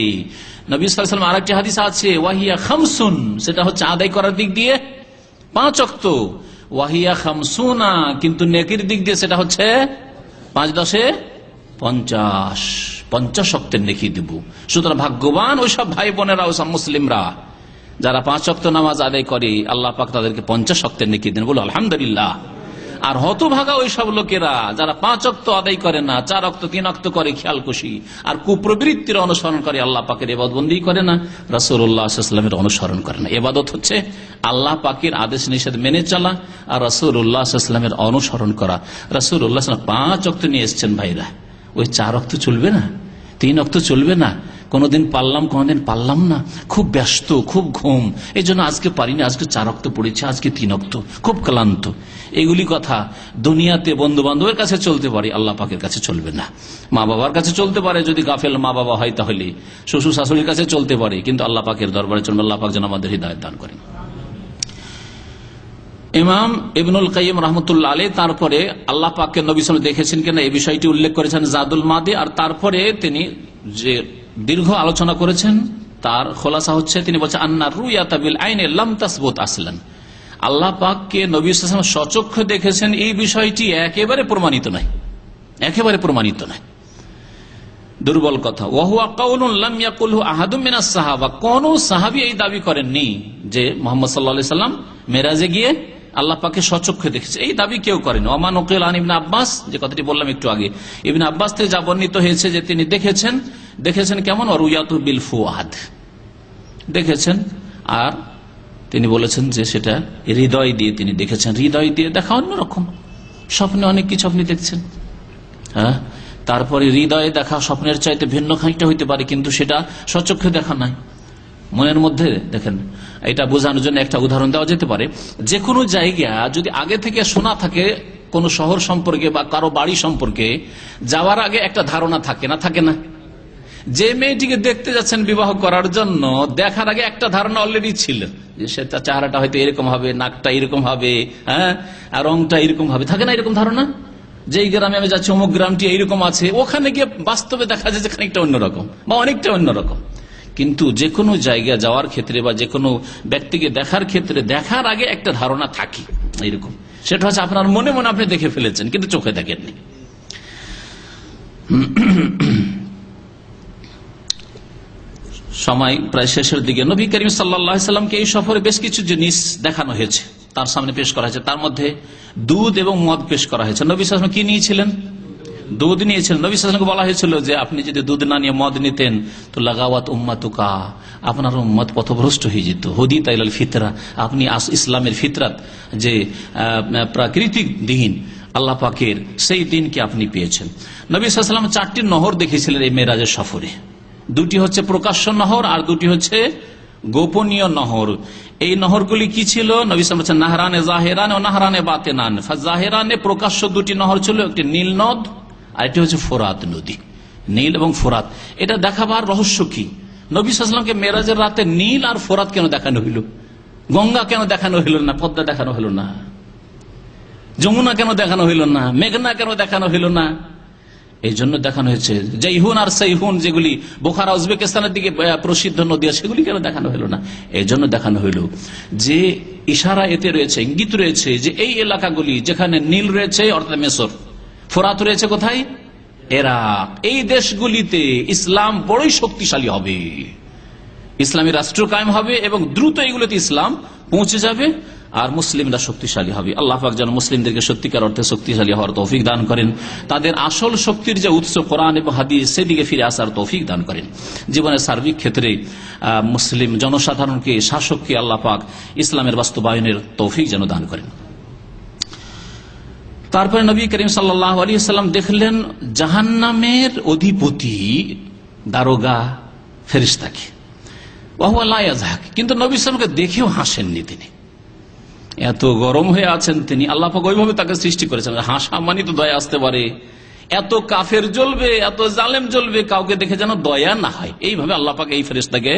নবী সাল্লাল্লাহু আলাইহি ওয়াসাল্লাম আরেকটি হাদিস আছে, ওয়াহিয়া খামসুন, সেটা হচ্ছে আদায় করার দিক দিয়ে 5 ওয়াক্ত, ওয়াহিয়া খামসুনা, কিন্তু নেকির দিক দিয়ে সেটা হচ্ছে 5-10-50 ওয়াক্তের নেকি দিব। সুতরাং ভাগ্যবান ওইসব ভাই বোনেরা, ওইসব মুসলিমরা যারা 5 ওয়াক্ত নামাজ আদায় করে আল্লাহ পাক তাদেরকে 50 ওয়াক্তের নেকি দেন, বলো আলহামদুলিল্লাহ। আর হতভাগা ওই সব লোকেরা যারা 5 ওয়াক্ত আদায় করে না, 4 ওয়াক্ত 3 ওয়াক্ত করে খেয়ালকুশি আর কুপ্রবৃত্তির অনুসরণ করে, আল্লাহ পাকের ইবাদতবন্দি করে না, রাসূলুল্লাহ সাল্লাল্লাহু আলাইহি ওয়াসাল্লামের অনুসরণ করে না। ইবাদত হচ্ছে আল্লাহ পাকের আদেশ নিষেধ মেনে চলা আর রাসূলুল্লাহ সাল্লাল্লাহু আলাইহি ওয়াসাল্লামের অনুসরণ করা। রাসূলুল্লাহ সাল্লাল্লাহু আলাইহি ওয়াসাল্লাম 5 ওয়াক্ত নিয়ে এসেছেন ভাইরা, ওই 4 ওয়াক্ত চলবে না, 3 ওয়াক্ত চলবে না, কোনদিন পারলাম কোনদিন পারলাম না, খুব ব্যস্ত, খুব ঘুম, এই জন্য আজকে পারিনি, আজকে 4 ওয়াক্ত পড়েছে, আজকে 3 ওয়াক্ত, খুব ক্লান্ত। এগুলি কথা দুনিয়াতে বন্ধু বান্ধবের কাছে চলতে পারে, আল্লাহ পাকের কাছে চলবে না। মা বাবার কাছে চলতে পারে, যদি গাফেল মা বাবা হয় তাহলে শ্বশুর শাশুড়ির কাছে চলতে পারে, কিন্তু আল্লাহ পাকের দরবারে চলবে। আল্লাহ পাক যেন আমাদের হিদায়াত দান করেন। ইমাম ইবনুল কাইয়িম রাহমাতুল্লাহ আলাইহি তারপরে আল্লাহ পাককে নবী সাল্লাল্লাহু আলাইহি ওয়াসাল্লাম দেখেছেন কিনা এই বিষয়টি উল্লেখ করেছেন জাদুল মাদি, আর তারপরে তিনি যে দীর্ঘ আলোচনা করেছেন তার খোলাসা হচ্ছে, তিনি বলছেন আন্না রুয়াতা বিল আইনি লাম তাসবুত আসলান। আল্লাহ পাককে নবী সাল্লাল্লাহু আলাইহি ওয়াসাল্লাম সচক্ষে দেখেছেন এই বিষয়টি একেবারে প্রমাণিত নয়, একেবারে প্রমাণিত নয়, দুর্বল কথা। ওয়াহুয়া কাউলুন লাম ইয়াকুলহু আহাদুম মিনাস সাহাবা, কোন সাহাবী এই দাবি করেননি যে মুহাম্মদ সাল্লাল্লাহু আলাইহি ওয়াসাল্লাম মেরাজে গিয়ে আল্লাহ পাকে সচক্ষে দেখেছে, এই দাবি কেউ করেনি। ওমান উকিল আন ইবনে আব্বাস, যে কথাটি বললাম একটু আগে, ইবনে আব্বাস থেকে যা বর্ণিত হয়েছে যে তিনি দেখেছেন কেমন, রুয়াতু বিল ফুআদ, দেখেছেন, আর তিনি বলেছেন যে সেটা হৃদয় দিয়ে তিনি দেখেছেন। হৃদয় দিয়ে দেখা অন্যরকম, স্বপ্নে অনেক কিছু আপনি দেখছেন, হ্যাঁ, তারপরে হৃদয়ে দেখা স্বপ্নের চাইতে ভিন্ন খানিকটা হইতে পারে, কিন্তু সেটা সচক্ষে দেখা নাই, মনের মধ্যে দেখেন। এটা বোঝানোর জন্য একটা উদাহরণ দেওয়া যেতে পারে, যে কোনো জায়গা যদি আগে থেকে শোনা থাকে কোন শহর সম্পর্কে বা কারো বাড়ি সম্পর্কে, যাওয়ার আগে একটা ধারণা থাকে না, থাকে না? যে মেয়েটিকে দেখতে যাচ্ছেন বিবাহ করার জন্য, দেখার আগে একটা ধারণা অলরেডি ছিল যে সে তার চেহারাটা হয়তো এরকম হবে, নাকটা এরকম হবে, হ্যাঁ, আর রংটা এরকম হবে, থাকে না এরকম ধারণা? যেই গ্রামে আমি যাচ্ছি অমুক গ্রামটি এইরকম আছে, ওখানে গিয়ে বাস্তবে দেখা যায় যে খানিকটা অন্যরকম বা অনেকটা অন্যরকম। কিন্তু যে কোনো জায়গা যাওয়ার ক্ষেত্রে বা যে কোনো ব্যক্তিকে দেখার ক্ষেত্রে দেখার আগে একটা ধারণা থাকে এইরকম, সেটা হচ্ছে আপনার মনে মনে আপনি দেখে ফেলেছেন কিন্তু চোখে দেখেননি। সময় প্রায় শেষের দিকে, নবী করিম সাল্লাল্লাহু আলাইহি সাল্লামকে এই সফরে বেশ কিছু জিনিস দেখানো হয়েছে, তার সামনে পেশ করা হয়েছে। তার মধ্যে দুধ এবং মদ পেশ করা হয়েছে। নবী সাল্লাল্লাহু আলাইহি ওয়াসাল্লাম কি নিয়েছিলেন? দুধ নিয়েছিলেন। নবী সাল্লাল্লাহু আলাইহি ওয়াসাল্লামকে বলা হয়েছিল যে আপনি যদি দুধ না নিয়ে মদ নিতেন তো লাগাওয়াত উম্মাতুকা, আপনার উম্মত পথভ্রষ্ট হয়ে যেত। হুদিতা ইলাল ফিতরা, আপনি ইসলামের ফিতরাত যে প্রাকৃতিক দিন আল্লাহ পাকের, সেই দিনকে আপনি পেয়েছেন। নবী সাল্লাল্লাহু আলাইহি ওয়াসাল্লাম 4টি নহর দেখেছিলেন এই মেরাজের সফরে। দুটি হচ্ছে প্রকাশ্য নহর আর দুটি হচ্ছে গোপনীয় নহর। এই নহরগুলি কি ছিল? নবী সাল্লাল্লাহু আলাইহি ওয়াসাল্লাম নাহরানে জাহেরান ও নাহরানে বাতেনান। জাহেরানে প্রকাশ্য দুটি নহর ছিল, একটি নীল নদ আর একটি হচ্ছে ফোরাত নদী। নীল এবং ফোরাত, এটা দেখাবার রহস্য কি? নবী সাল্লাল্লাহু আলাইহি ওয়াসাল্লামকে মেরাজের রাতে নীল আর ফোরাত কেন দেখানো হইল? গঙ্গা কেন দেখানো হইল না? পদ্মা দেখানো হইল না? যমুনা কেন দেখানো হইল না? মেঘনা কেন দেখানো হইল না? এই জন্য দেখানো হয়েছে জৈহুন আর সাইহুন, যেগুলি বোখারা উজবেকিস্তানের দিকে প্রসিদ্ধ নদী, সেগুলি কেন দেখানো হইল না? এই জন্য দেখানো হইল যে ইশারা এতে রয়েছে, ইঙ্গিত রয়েছে যে এই এলাকাগুলি যেখানে নীল রয়েছে অর্থাৎ মিসর, ফোরাত রয়েছে কোথায়? ইরাক, এই দেশগুলিতে ইসলাম বড়ই শক্তিশালী হবে, ইসলামী রাষ্ট্র কায়েম হবে এবং দ্রুত এইগুলোতে ইসলাম পৌঁছে যাবে আর মুসলিমরা শক্তিশালী হবে। আল্লাহ পাক যেন মুসলিমদেরকে সত্যিকার অর্থে শক্তিশালী হওয়ার তৌফিক দান করেন, তাদের আসল শক্তির যে উৎস কোরআন এবং হাদিস সেদিকে ফিরে আসার তৌফিক দান করেন। জীবনের সার্বিক ক্ষেত্রে মুসলিম জনসাধারণকে, শাসককে আল্লাহ পাক ইসলামের বাস্তবায়নের তৌফিক যেন দান করেন। তারপরে নবী করিম সাল্লাল্লাহু আলাইহি ওয়াসাল্লাম দেখলেন জাহান্নামের অধিপতি দারোগা ফেরেশতাকে, ওয়াহুয়া লা ইয়াযহাক, কিন্তু নবী সাল্লাল্লাহু আলাইহি ওয়াসাল্লামকে দেখেও হাসেননি তিনি। এত গরম হয়ে আছেন তিনি, আল্লাহ পাক ওইভাবে তাকে সৃষ্টি করেছেন। হাসা মানে তো দয়া আসতে পারে, এত কাফের জ্বলবে, এত জালেম জ্বলবে, কাউকে দেখে যেন দয়া না হয়, এইভাবে আল্লাহ পাক এই ফেরেশতাকে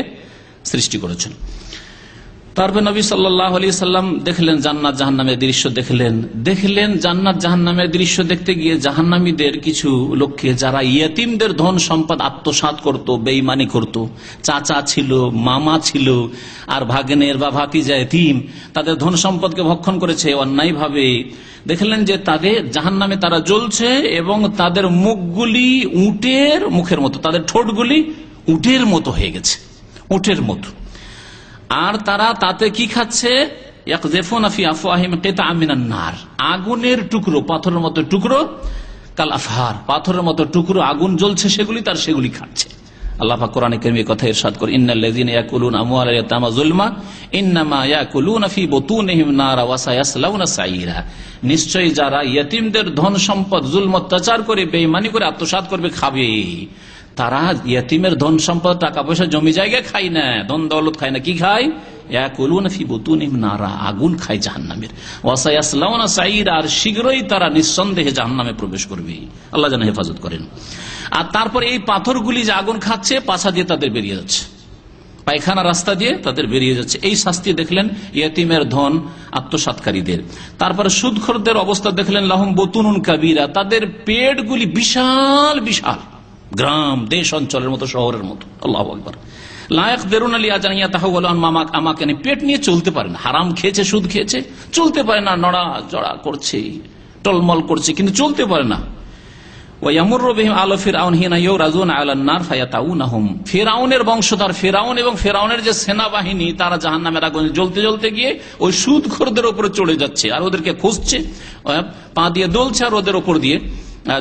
সৃষ্টি করেছেন। তারপর নবী সাল্লাল্লাহু আলাইহি সাল্লাম দেখলেন জান্নাত জাহান্নামের দৃশ্য, দেখলেন জান্নাত জাহান্নামের দৃশ্য দেখতে গিয়ে জাহান্নামীদের কিছু লোককে, যারা ইয়েতিমদের ধন সম্পদ আত্মসাৎ করত, বেঈমানি করত, চাচা ছিল, মামা ছিল, আর ভাগ্নের বা ভাতিজা এতিম, তাদের ধন সম্পদকে ভক্ষণ করেছে অন্যায়ভাবে। দেখলেন যে তাদের জাহান্নামে তারা জ্বলছে এবং তাদের মুখগুলি উটের মুখের মতো, তাদের ঠোঁটগুলি উটের মতো হয়ে গেছে, উটের মতো। আর তারা তাতে কি খাচ্ছে, আগুনের টুকরো, পাথরের মতো টুকরো, কাল আফহার, পাথরের মতো টুকরো, আগুন জ্বলছে সেগুলি, তার সেগুলি খাচ্ছে। আল্লাহ পাক কোরআনে কারীমে কথা ইরশাদ করে, ইন্নাল্লাযীনা ইয়াকুলুনা আমওয়ালাল ইয়াতামা যুলমা ইন্নামা ইয়াকুলুনা ফী বুতুনিহিম নারা ওয়া সায়াসলাউনা সাঈরা। নিশ্চয়ই যারা ইয়েতিমদের ধন সম্পদ জুলম অত্যাচার করে বেঈমানি করে আত্মসাৎ করবে, খাবে, তারা ইয়েতিমের ধন সম্পদ টাকা পয়সা জমি জায়গা খায় না, ধন দৌলত খায় না, কি খায়, ইয়াকুলুনা ফী বুতুনিহিম নারা, আগুন খায় জাহান্নামের, ওয়া সায়াসলাউনা সাঈরা, আর শীঘ্রই তারা নিঃসন্দেহে জাহান্নামে প্রবেশ করবে। আল্লাহ যেন হেফাজত করেন। আর তারপর এই পাথরগুলি যে আগুন খাচ্ছে, পাছা দিয়ে তাদের বেরিয়ে যাচ্ছে, পায়খানা রাস্তা দিয়ে তাদের বেরিয়ে যাচ্ছে। এই শাস্তি দেখলেন ইয়েতিমের ধন আত্মসাৎকারীদের। তারপরে সুদখোরদের অবস্থা দেখলেন, লাহুম বুতুনুন কাবীরা, তাদের পেটগুলি বিশাল বিশাল, গ্রাম দেশ অঞ্চলের মতো, শহরের মতো। আল্লাহু আকবার। লা ইয়াকদিরুনা লিয়াজানিয়া তাহাওয়ালু আন মামাক, আমাকে পেট নিয়ে চলতে পারে না, হারাম খেয়েছে, সুদ খেয়েছে, চলতে পারে না, নড়া চড়া করছে, টলমল করছে, কিন্তু চলতে পারে না। ফেরাউনের বংশধর ফেরাউন এবং ফেরাউনের যে সেনাবাহিনী, তারা জাহান্নামের আগুনে জ্বলতে জ্বলতে গিয়ে ওই সুদখোরদের উপরে চলে যাচ্ছে, আর ওদেরকে খুঁজছে, পা দিয়ে দোলছে, আর ওদের উপর দিয়ে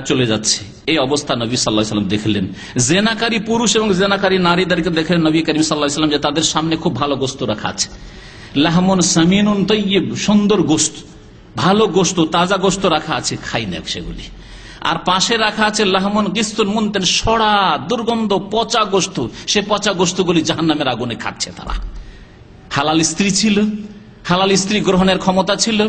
চলে যাচ্ছে। এই অবস্থা নবী সাল্লাল্লাহু আলাইহি ওয়াসাল্লাম দেখলেন। জেনাকারী পুরুষ এবং জেনাকারী নারীদেরকে দেখলেন নবী করিম সাল্লাল্লাহু আলাইহি ওয়াসাল্লাম যে তাদের সামনে খুব ভালো গোশত রাখা আছে, লাহমুন সামিনুন তাইয়্যিব, সুন্দর গোশত, ভালো গোশত, তাজা গোশত রাখা আছে, খাই না সেগুলি। আর পাশে রাখা আছে লাহমুন গিস্তুন মুনতিন, সড়া দুর্গন্ধ পচা গোশত, সে পচা গোশতগুলি জাহান্নামের আগুনে খাচ্ছে তারা। হালাল স্ত্রী ছিল, হালাল স্ত্রী গ্রহণের ক্ষমতা ছিল,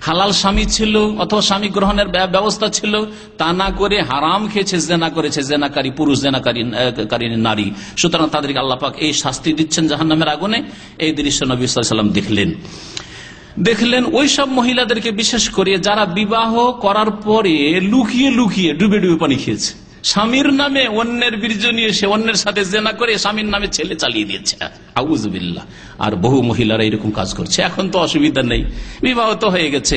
হালাল স্বামী ছিল অথবা স্বামী গ্রহণের ব্যবস্থা ছিল, তা না করে হারাম খেয়েছে, জেনা করেছে, জেনাকারী পুরুষ, জেনাকারী নারী। সুতরাং তাদেরকে আল্লাহ পাক এই শাস্তি দিচ্ছেন জাহান্নামের আগুনে। এই দৃশ্য নবী সাল্লাল্লাহু আলাইহি ওয়াসাল্লাম দেখলেন ওই সব মহিলাদেরকে, বিশেষ করে যারা বিবাহ করার পরে লুকিয়ে লুকিয়ে ডুবে ডুবে পানি খেয়েছে, স্বামীর নামে অন্যের বীর্য নিয়ে সে অন্যের সাথে জেনা করে স্বামীর নামে ছেলে চালিয়ে দিয়েছে, আউযুবিল্লাহ। আর বহু মহিলারা এরকম কাজ করছে। এখন তো অসুবিধা নেই, বিবাহ তো হয়ে গেছে,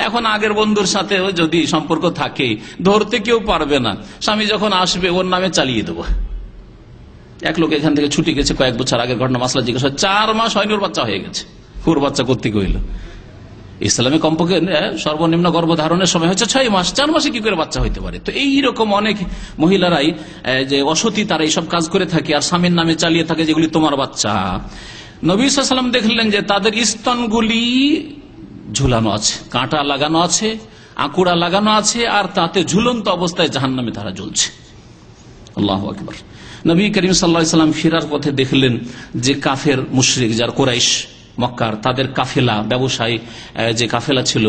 এখন আগের বন্ধুর সাথে যদি সম্পর্ক থাকে ধরতে কেউ পারবে না, স্বামী যখন আসবে ওর নামে চালিয়ে দেবো। এক লোক এখান থেকে ছুটি গেছে, কয়েক বছর আগের ঘটনা, মাসলা জিজ্ঞাসা, 4 মাস হয়নি ওর বাচ্চা হয়ে গেছে। ওর বাচ্চা করতে গেল, ইসলামে কমপক্ষে সর্বনিম্ন গর্ভধারণের সময় হচ্ছে 6 মাস, 4 মাসে কি করে বাচ্চা হইতে পারে? তো এইরকম অনেক মহিলারাই যে অসতী, তারা এইসব কাজ করে থাকে আর স্বামীর নামে চালিয়ে থাকে, যেগুলি তোমার বাচ্চা। নবী সাল্লাল্লাহু আলাইহি ওয়াসাল্লাম দেখলেন যে তাদের স্তনগুলি ঝুলানো আছে, কাঁটা লাগানো আছে, আকুড়া লাগানো আছে, আর তাতে ঝুলন্ত অবস্থায় জাহান্নামে তারা জ্বলছে। আল্লাহু আকবার। নবী করিম সাল্লাল্লাহু আলাইহি ওয়াসাল্লাম ফেরার পথে দেখলেন যে কাফের মুশরিক, যার কুরাইশ মক্কার, তাদের কাফেলা, ব্যবসায়ী যে কাফেলা ছিল,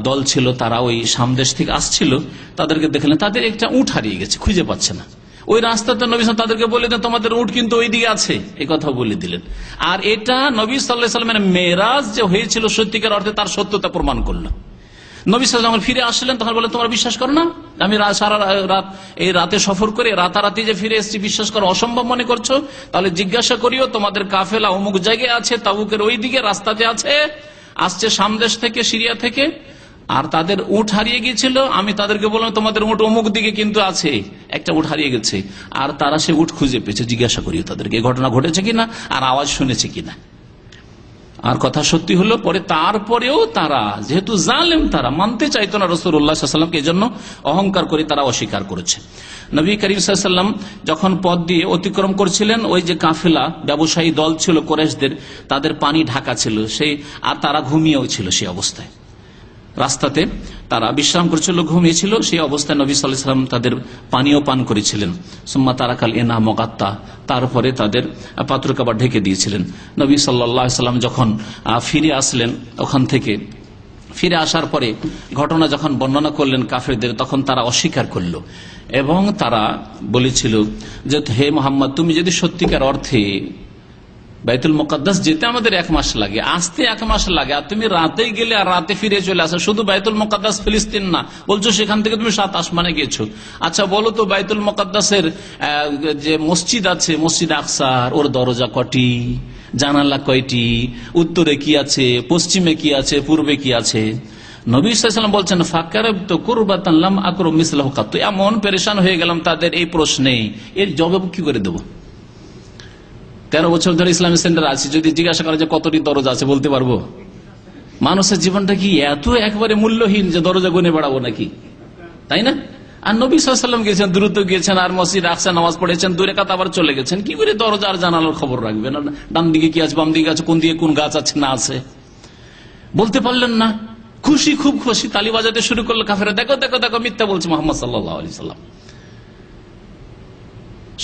দল ছিল, তারা ওই সামদেশ থেকে আসছিল। তাদেরকে দেখলেন তাদের একটা উট হারিয়ে গেছে, খুঁজে পাচ্ছে না। ওই রাস্তাতে নবী তাদেরকে বলে দেন, তোমাদের উট কিন্তু ওই দিকে আছে, এই কথা বলে দিলেন। আর এটা নবী সাল্লাল্লাহু আলাইহি ওয়াসাল্লামের মেরাজ যে হয়েছিল সত্যিকার অর্থে, তার সত্যতা প্রমাণ করলো। নবী সাল্লাল্লাহু আলাইহি ওয়াসাল্লাম ফিরে আসলেন, তখন বলে, তোমরা বিশ্বাস করো না আমি সারা রাত এই রাতে সফর করে রাতারাতি যে ফিরে এসেছি, বিশ্বাস করো অসম্ভব মনে করছো? তাহলে জিজ্ঞাসা করিও, তোমাদের কাফেলা অমুক জায়গায় আছে, তাবুকের ওই দিকে রাস্তাতে আছে, আসছে সামদেশ থেকে, সিরিয়া থেকে, আর তাদের উট হারিয়ে গিয়েছিল। আমি তাদেরকে বললাম, তোমাদের উট অমুক দিকে কিন্তু আছে, একটা উট হারিয়ে গেছে, আর তারা সে উট খুঁজে পেয়েছে। জিজ্ঞাসা করিও তাদেরকে এই ঘটনা ঘটেছে কিনা, আর আওয়াজ শুনেছে কিনা। আর কথা সত্যি হলো পরে। তারপরেও তারা যেহেতু জালেম, তারা মানতে চাইতো না রাসূলুল্লাহ সাল্লাল্লাহু আলাইহি ওয়াসাল্লামকে, এজন্য অহংকার করে তারা অস্বীকার করেছে। নবী করিম সাল্লাল্লাহু আলাইহি ওয়াসাল্লাম যখন পথ দিয়ে অতিক্রম করছিলেন, ওই যে কাফেলা ব্যবসায়ী দল ছিল কুরাইশদের, তাদের পানি ঢাকা ছিল সেই, আর তারা ঘুমিয়েও ছিল সেই অবস্থায়। রাস্তাতে তারা বিশ্রাম করছিল, ঘুমিয়েছিল। সেই অবস্থায় নবী সাল্লাল্লাহু আলাইহি ওয়াসাল্লাম তাদের পানীয় পান করেছিলেন। সুম্মা তারাকাল ইনা মুগাত্তা, তারপরে তাদের পাত্র কাপড় ঢেকে দিয়েছিলেন। নবী সাল্লাল্লাহু আলাইহি ওয়াসাল্লাম যখন ফিরে আসলেন, ওখান থেকে ফিরে আসার পরে ঘটনা যখন বর্ণনা করলেন কাফেরদের, তখন তারা অস্বীকার করল এবং তারা বলেছিল যে, হে মুহাম্মদ, তুমি যদি সত্যিকার অর্থে বাইতুল মুকাদ্দাস যেতে আমাদের 1 মাস লাগে, আসতে 1 মাস লাগে, আর তুমি রাতেই গেলে আর রাতে ফিরে চলে আসো। শুধু বাইতুল মুকাদ্দাস ফিলিস্তিন না, বলছো সেখান থেকে তুমি 7 আসমানে গেছো। আচ্ছা বলো তো, বাইতুল মুকাদ্দাসের যে মসজিদ আছে, মসজিদ আকসার, ওর দরজা কটি, জানালা কয়টি, উত্তরে কি আছে, পশ্চিমে কি আছে, পূর্বে কি আছে? নবী সাল্লাল্লাহু আলাইহি ওয়াসাল্লাম বলছেন, ফাকারাবতু কুরবাতান লাম আকরু মিসলাহু কাত। এমন পেরেশান হয়ে গেলাম তাদের এই প্রশ্নে, এর জবাব কি করে দেব? 13 বছর ধরে ইসলামিক সেন্টার আছি, যদি জিজ্ঞাসা করে যে কতটি দরজা আছে বলতে পারবো? মানুষের জীবনটা কি এত একবারে মূল্যহীন যে দরজা গুনে বেড়াবো নাকি, তাই না? আর নবী সাল্লাল্লাহু আলাইহি ওয়াসাল্লাম গেছেন, দ্রুত গিয়েছেন, আর মসজিদ আকসা নামাজ পড়েছেন, 2 রাকাত আবার চলে গেছেন। কি করে দরজা আর জানালার খবর রাখবেন? ডান দিকে কি আছে, বাম দিকে আছে, কোন দিকে কোন গাছ আছে না আছে বলতে পারলেন না। খুশি, খুব খুশি, তালি বাজাতে শুরু করলো কাফেররা, দেখো দেখো দেখো মিথ্যা বলছে মুহাম্মদ সাল্লাল্লাহু আলাইহি ওয়াসাল্লাম।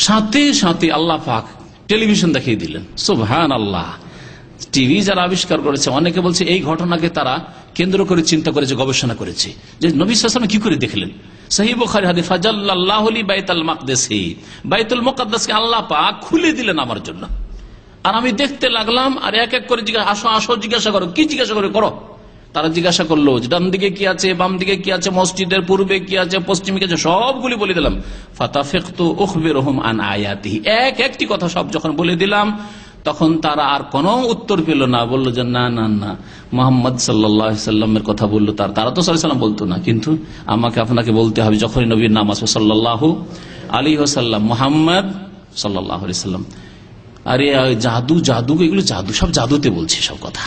সাথে সাথে আল্লাহ পাক টেলিভিশন দেখিয়ে দিলেন। সুবহানাল্লাহ। টিভি যারা আবিষ্কার করেছে, অনেকে বলছে এই ঘটনাকে তারা কেন্দ্র করে চিন্তা করেছে, গবেষণা করেছে, যে নবী সাল্লাল্লাহু আলাইহি ওয়াসাল্লাম কি করে দেখলেন। সহিহ বুখারী হাদিস, ফাজাল্লাল্লাহু লি বাইতুল মাকদিসি, বাইতুল মুকদ্দাসকে আল্লাহ পাক খুলে দিলেন আমার জন্য। আর আমি দেখতে লাগলাম, আর এক এক করে আসো আসো জিজ্ঞাসা করো, কি জিজ্ঞাসা করে করো। তারা জিজ্ঞাসা করলো যে ডান দিকে কি আছে, বাম দিকে কি আছে, মসজিদের পূর্বে কি আছে, পশ্চিমে কি আছে, সবগুলি বলে দিলাম। ফাতাফিকতু উখবিরুহুম আন আয়াতিহি, এক একটি কথা সব যখন বলে দিলাম, তখন তারা আর কোনো উত্তর পেল না। বললো যে না না না, মুহাম্মদ সাল্লাল্লাহু আলাইহি সাল্লামের কথা বললো। তারা তো সাল্লাল্লাহু আলাইহি সাল্লাম বলতো না, কিন্তু আমাকে আপনাকে বলতে হবে। যখনই নবীর নাম আসবে সাল্লাল্লাহু আলাইহি ওয়াসাল্লাম, মুহাম্মদ সাল্লাল্লাহু আলাইহি সাল্লাম। আরে জাদু জাদু, এগুলো জাদু, সব জাদুতে বলছে সব কথা।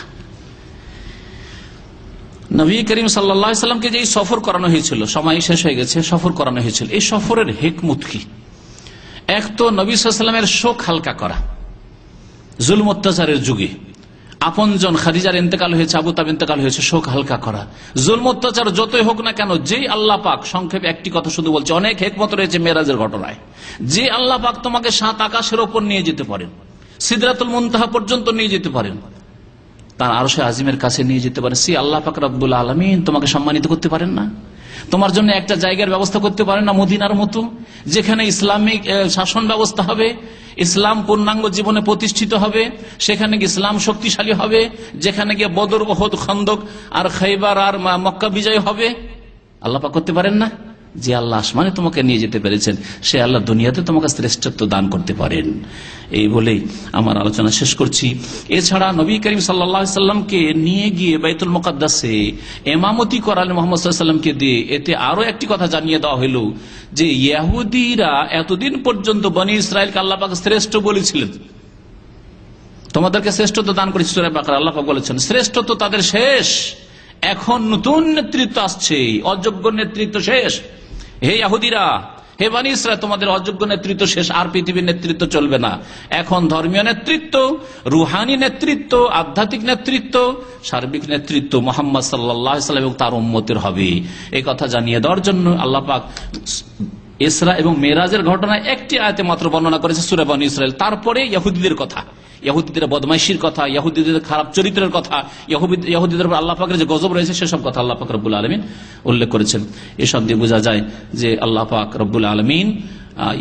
নবী করিম সাল্লাল্লাহু আলাইহি সাল্লামকে যে সফর করানো হয়েছিল, সময় শেষ হয়ে গেছে, সফর করানো হয়েছিল, এই সফরের হিকমত কি? এক তো নবী সাল্লাল্লাহু আলাইহি সাল্লামের শোক হালকা করা। জুলম অত্যাচারের যুগে আপনজন খাদিজার ইন্তেকাল হয়েছে, আবু তালেব ইন্তেকাল হয়েছে, শোক হালকা করা। জুলম অত্যাচার যতই হোক না কেন, যেই আল্লাহ পাক, সংক্ষেপে একটি কথা শুধু বলছে, অনেক হিকমত রয়েছে মেরাজের ঘটনায়, যে আল্লাহ পাক তোমাকে 7 আকাশের ওপর নিয়ে যেতে পারেন, সিদরাতুল মুনতাহা পর্যন্ত নিয়ে যেতে পারেন, তার আরশে আজিমের কাছে নিয়ে যেতে পারেন, সে আল্লাহ পাক রব্বুল আলামিন তোমাকে সম্মানিত করতে পারেন না? তোমার জন্য একটা জায়গার ব্যবস্থা করতে পারেন না, মদিনার মতো, যেখানে ইসলামিক শাসন ব্যবস্থা হবে, ইসলাম পূর্ণাঙ্গ জীবনে প্রতিষ্ঠিত হবে, সেখানে গিয়ে ইসলাম শক্তিশালী হবে, যেখানে গিয়ে বদর, উহুদ, খন্দক আর খাইবার আর মক্কা বিজয় হবে? আল্লাহ পাক করতে পারেন না? যে আল্লাহ আসমানে তোমাকে নিয়ে যেতে পেরেছেন, সে আল্লাহ দুনিয়াতে তোমাকে শ্রেষ্ঠত্ব দান করতে পারেন। এই বলেই আমার আলোচনা শেষ করছি। এছাড়া নবী করিম সাল্লাল্লাহু আলাইহি সাল্লামকে নিয়ে গিয়ে বাইতুল মুকদ্দাসে ইমামতি করালেন মুহাম্মদ সাল্লাল্লাহু আলাইহি সাল্লামকে দিয়ে। এতে আরো একটি কথা জানিয়ে দেওয়া হইল যে ইহুদিরা এতদিন পর্যন্ত বনি ইসরায়েলকে আল্লাহ পাক শ্রেষ্ঠ বলেছিলেন, তোমাদেরকে শ্রেষ্ঠত্ব দান করেছে। সূরা বাকারা আল্লাহ পাক বলেছেন শ্রেষ্ঠত্ব তাদের শেষ, এখন নতুন নেতৃত্ব আসছে, অযোগ্য নেতৃত্ব শেষ। হে ইহুদিরা, হে বনি ইসরাইল, তোমাদের অযোগ্য নেতৃত্ব শেষ, আর পৃথিবীর নেতৃত্ব চলবে না। এখন ধর্মীয় নেতৃত্ব, রুহানি নেতৃত্ব, আধ্যাত্মিক নেতৃত্ব, সার্বিক নেতৃত্ব মুহাম্মদ সাল্লাল্লাহু আলাইহি ওয়াসাল্লাম এবং তার উম্মতের হবে। এই কথা জানিয়ে দেওয়ার জন্য আল্লাহ পাক ইসরা এবং মেরাজের ঘটনা একটি আয়াতে মাত্র বর্ণনা করেছে, সূরা বনি ইসরাইল। তারপরে ইহুদিদের কথা, ইহুদিদের বদমাইশির কথা, ইহুদিদের খারাপ চরিত্রের কথা, ইহুদিদের উপর আল্লাহ পাকের যে গজব রয়েছে, সেসব কথা আল্লাহ পাক রব্বুল আলামিন উল্লেখ করেছেন। এসব দিয়ে বোঝা যায় যে আল্লাহ পাক রব্বুল আলামিন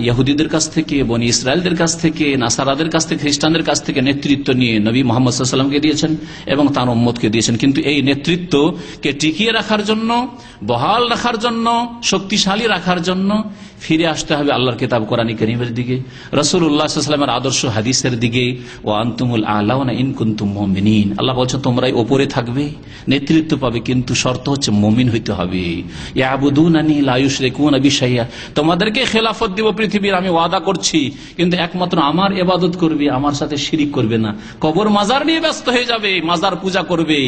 ইহুদিদের কাছ থেকে, বনি ইসরায়েলদের কাছ থেকে, নাসারাদের কাছ থেকে, খ্রিস্টানদের কাছ থেকে নেতৃত্ব নিয়ে নবী মুহাম্মদ সাল্লাল্লাহু আলাইহি ওয়াসাল্লামকে দিয়েছেন এবং তার উম্মতকে দিয়েছেন। কিন্তু এই নেতৃত্বকে টিকিয়ে রাখার জন্য, বহাল রাখার জন্য, শক্তিশালী রাখার জন্য ফিরে আসতে হবে আল্লাহর কিতাব কোরআন কারীমের দিকে, রাসূলুল্লাহ সাল্লাল্লাহু আলাইহি ওয়াসাল্লামের আদর্শ হাদিসের দিকে। ওয়া আনতুমুল আ'লাউনা ইন কুনতুম মুমিনিন, আল্লাহ বলছেন তোমরাই উপরে থাকবে, নেতৃত্ব পাবে, কিন্তু শর্ত হচ্ছে মুমিন হইতে হবে। ইয়াবুদুনানি লা ইউশরিকুনা বি শাইআ, তোমাদেরকে খেলাফত দিব পৃথিবীর, আমি ওয়াদা করছি, কিন্তু একমাত্র আমার ইবাদত করবে, আমার সাথে শিরিক করবে না। কবর মাজার নিয়ে ব্যস্ত হয়ে যাবে, মাজার পূজা করবে,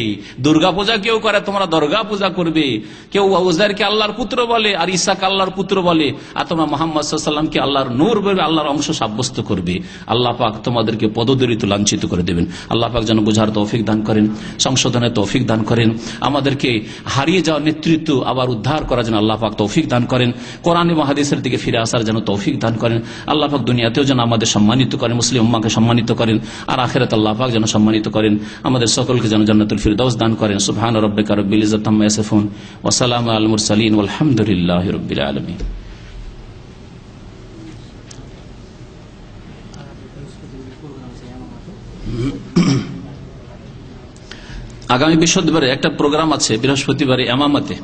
দুর্গা পূজা কেউ করে, তোমরা দুর্গা পূজা করবে, কেউ উযাইরকে আল্লাহর পুত্র বলে আর ঈসাকে আল্লাহর পুত্র বলে, আর তোমরা মুহাম্মদ সাল্লাল্লাহু আলাইহি ওয়াসাল্লামকে আল্লাহর নূর বলে, আল্লাহর অংশ সাব্যস্ত করবে। আল্লাহ পাক তোমাদেরকে পদদলিত, লাঞ্ছিত করে দেবেন। আল্লাহ পাক যেন বুঝার তৌফিক দান করেন, সংশোধনের তৌফিক দান করেন, আমাদেরকে হারিয়ে যাওয়া নেতৃত্ব আবার উদ্ধার করার জন্য আল্লাহ পাক তৌফিক দান করেন, কোরআন এবং হাদিসের দিকে ফিরে আসার জন্য তৌফিক দান করেন। আল্লাহ পাক দুনিয়াতেও যেন আমাদের সম্মানিত করেন, মুসলিম উম্মাহকে সম্মানিত করেন, আর আখিরাতে আল্লাহ পাক যেন সম্মানিত করেন। আমাদের সকলকে যেন জান্নাতুল ফিরদাউস দান করেন। সুবহান রাব্বিকা রাব্বিল ইজ্জাতি আম্মা ইয়াসিফুন ওয়া সালামু আলাল মুরসালিন ওয়াল হামদুলিল্লাহি রাব্বিল আলামিন। আগামী বৃহস্পতিবারে একটা প্রোগ্রাম আছে, বৃহস্পতিবারে এমামাতে,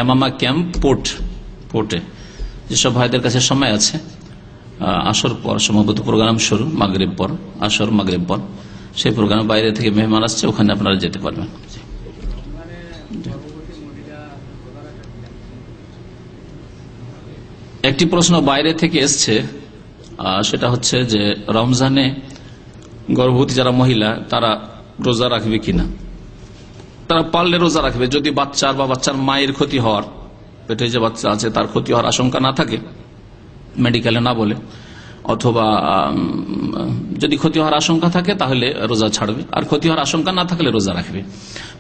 এমামা ক্যাম্প পোর্টে, যেসব ভাইদের কাছে সময় আছে, আসর পর সম্ভবত প্রোগ্রাম শুরু, মাগরিব পর, আসর মাগরিব পর, সেই প্রোগ্রাম বাইরে থেকে মেহমান আসছে, ওখানে আপনারা যেতে পারবেন। একটি প্রশ্ন বাইরে থেকে এসছে, সেটা হচ্ছে যে রমজানে গর্ভবতী যারা মহিলা তারা রোজা রাখবে কিনা, তারা পারলে রোজা রাখবে যদি বাচ্চার বা বাচ্চার মায়ের ক্ষতি হওয়ার, পেটে যে বাচ্চা আছে তার ক্ষতি হওয়ার আশঙ্কা না থাকে, মেডিকেলে না বলে, অথবা যদি ক্ষতি হওয়ার আশঙ্কা থাকে তাহলে রোজা ছাড়বে, আর ক্ষতি হওয়ার আশঙ্কা না থাকলে রোজা রাখবে।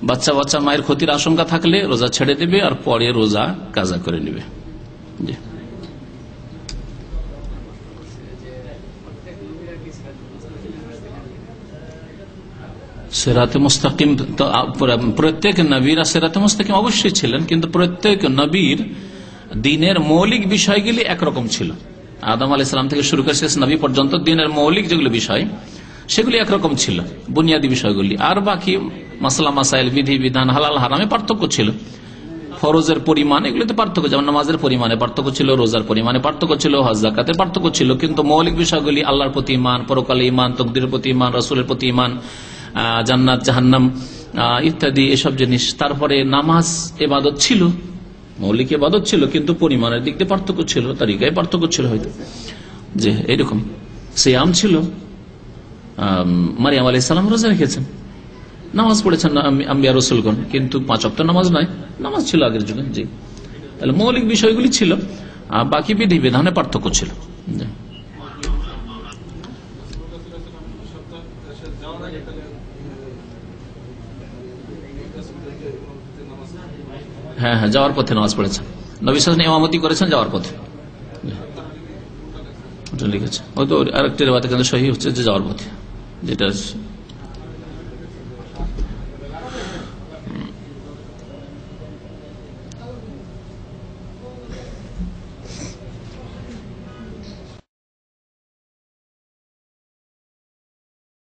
বাচ্চা মায়ের ক্ষতির আশঙ্কা থাকলে রোজা ছেড়ে দেবে আর পরে রোজা কাজা করে নেবে। জি। সিরাতে মুস্তাকিম, প্রত্যেক নবীরা সিরাতে মুস্তাকিম অবশ্যই ছিলেন, কিন্তু প্রত্যেক নবীর দিনের মৌলিক বিষয়গুলি একরকম ছিল। আদম আলাইহিস সালাম থেকে শুরু করে শেষ নবী পর্যন্ত দিনের মৌলিক যেগুলো বিষয় সেগুলি একরকম ছিল, বুনিয়াদী বিষয়গুলি। আর বাকি মাসলা মাসাইল, বিধি বিধান, হালাল হারামে পার্থক্য ছিল। ফরজের পরিমাণ এগুলিতে পার্থক্য, যেমন নামাজের পরিমাণে পার্থক্য ছিল, রোজার পরিমাণে পার্থক্য ছিল, হজ যাকাতের পার্থক্য ছিল, কিন্তু মৌলিক বিষয়গুলি আল্লাহর প্রতি ঈমান, পরকালে ঈমান, তকদীরের প্রতি ঈমান, রাসূলের প্রতি ঈমান, জান্নাত জাহান্নাম ইত্যাদি এসব জিনিস। তারপরে নামাজ ইবাদত ছিল, মৌলিক ইবাদত ছিল, কিন্তু পরিমাণের দিক দিয়ে পার্থক্য ছিল, তরিকায় পার্থক্য ছিল হয়তো, যে এইরকম। সিয়াম ছিল, মারিয়াম আলাইহিস সালাম রোজা রেখেছেন, নামাজ পড়েছেন আম্বিয়া রাসূলগণ, কিন্তু 5 ওয়াক্ত নামাজ নয়, নামাজ ছিল আগের যুগে। জি, তাহলে মৌলিক বিষয়গুলি ছিল, বাকি বিধি বিধানে পার্থক্য ছিল। হ্যাঁ, যাওয়ার পথে নামাজ পড়েছেন, নবী সাল্লাল্লাহু আলাইহি ওয়াসাল্লাম ইমামতি করেছেন যাওয়ার পথে, লিখেছে। হয়তো আরেকটি রিওয়ায়াতে কিন্তু সহিহ হচ্ছে যে যাওয়ার পথে, যেটা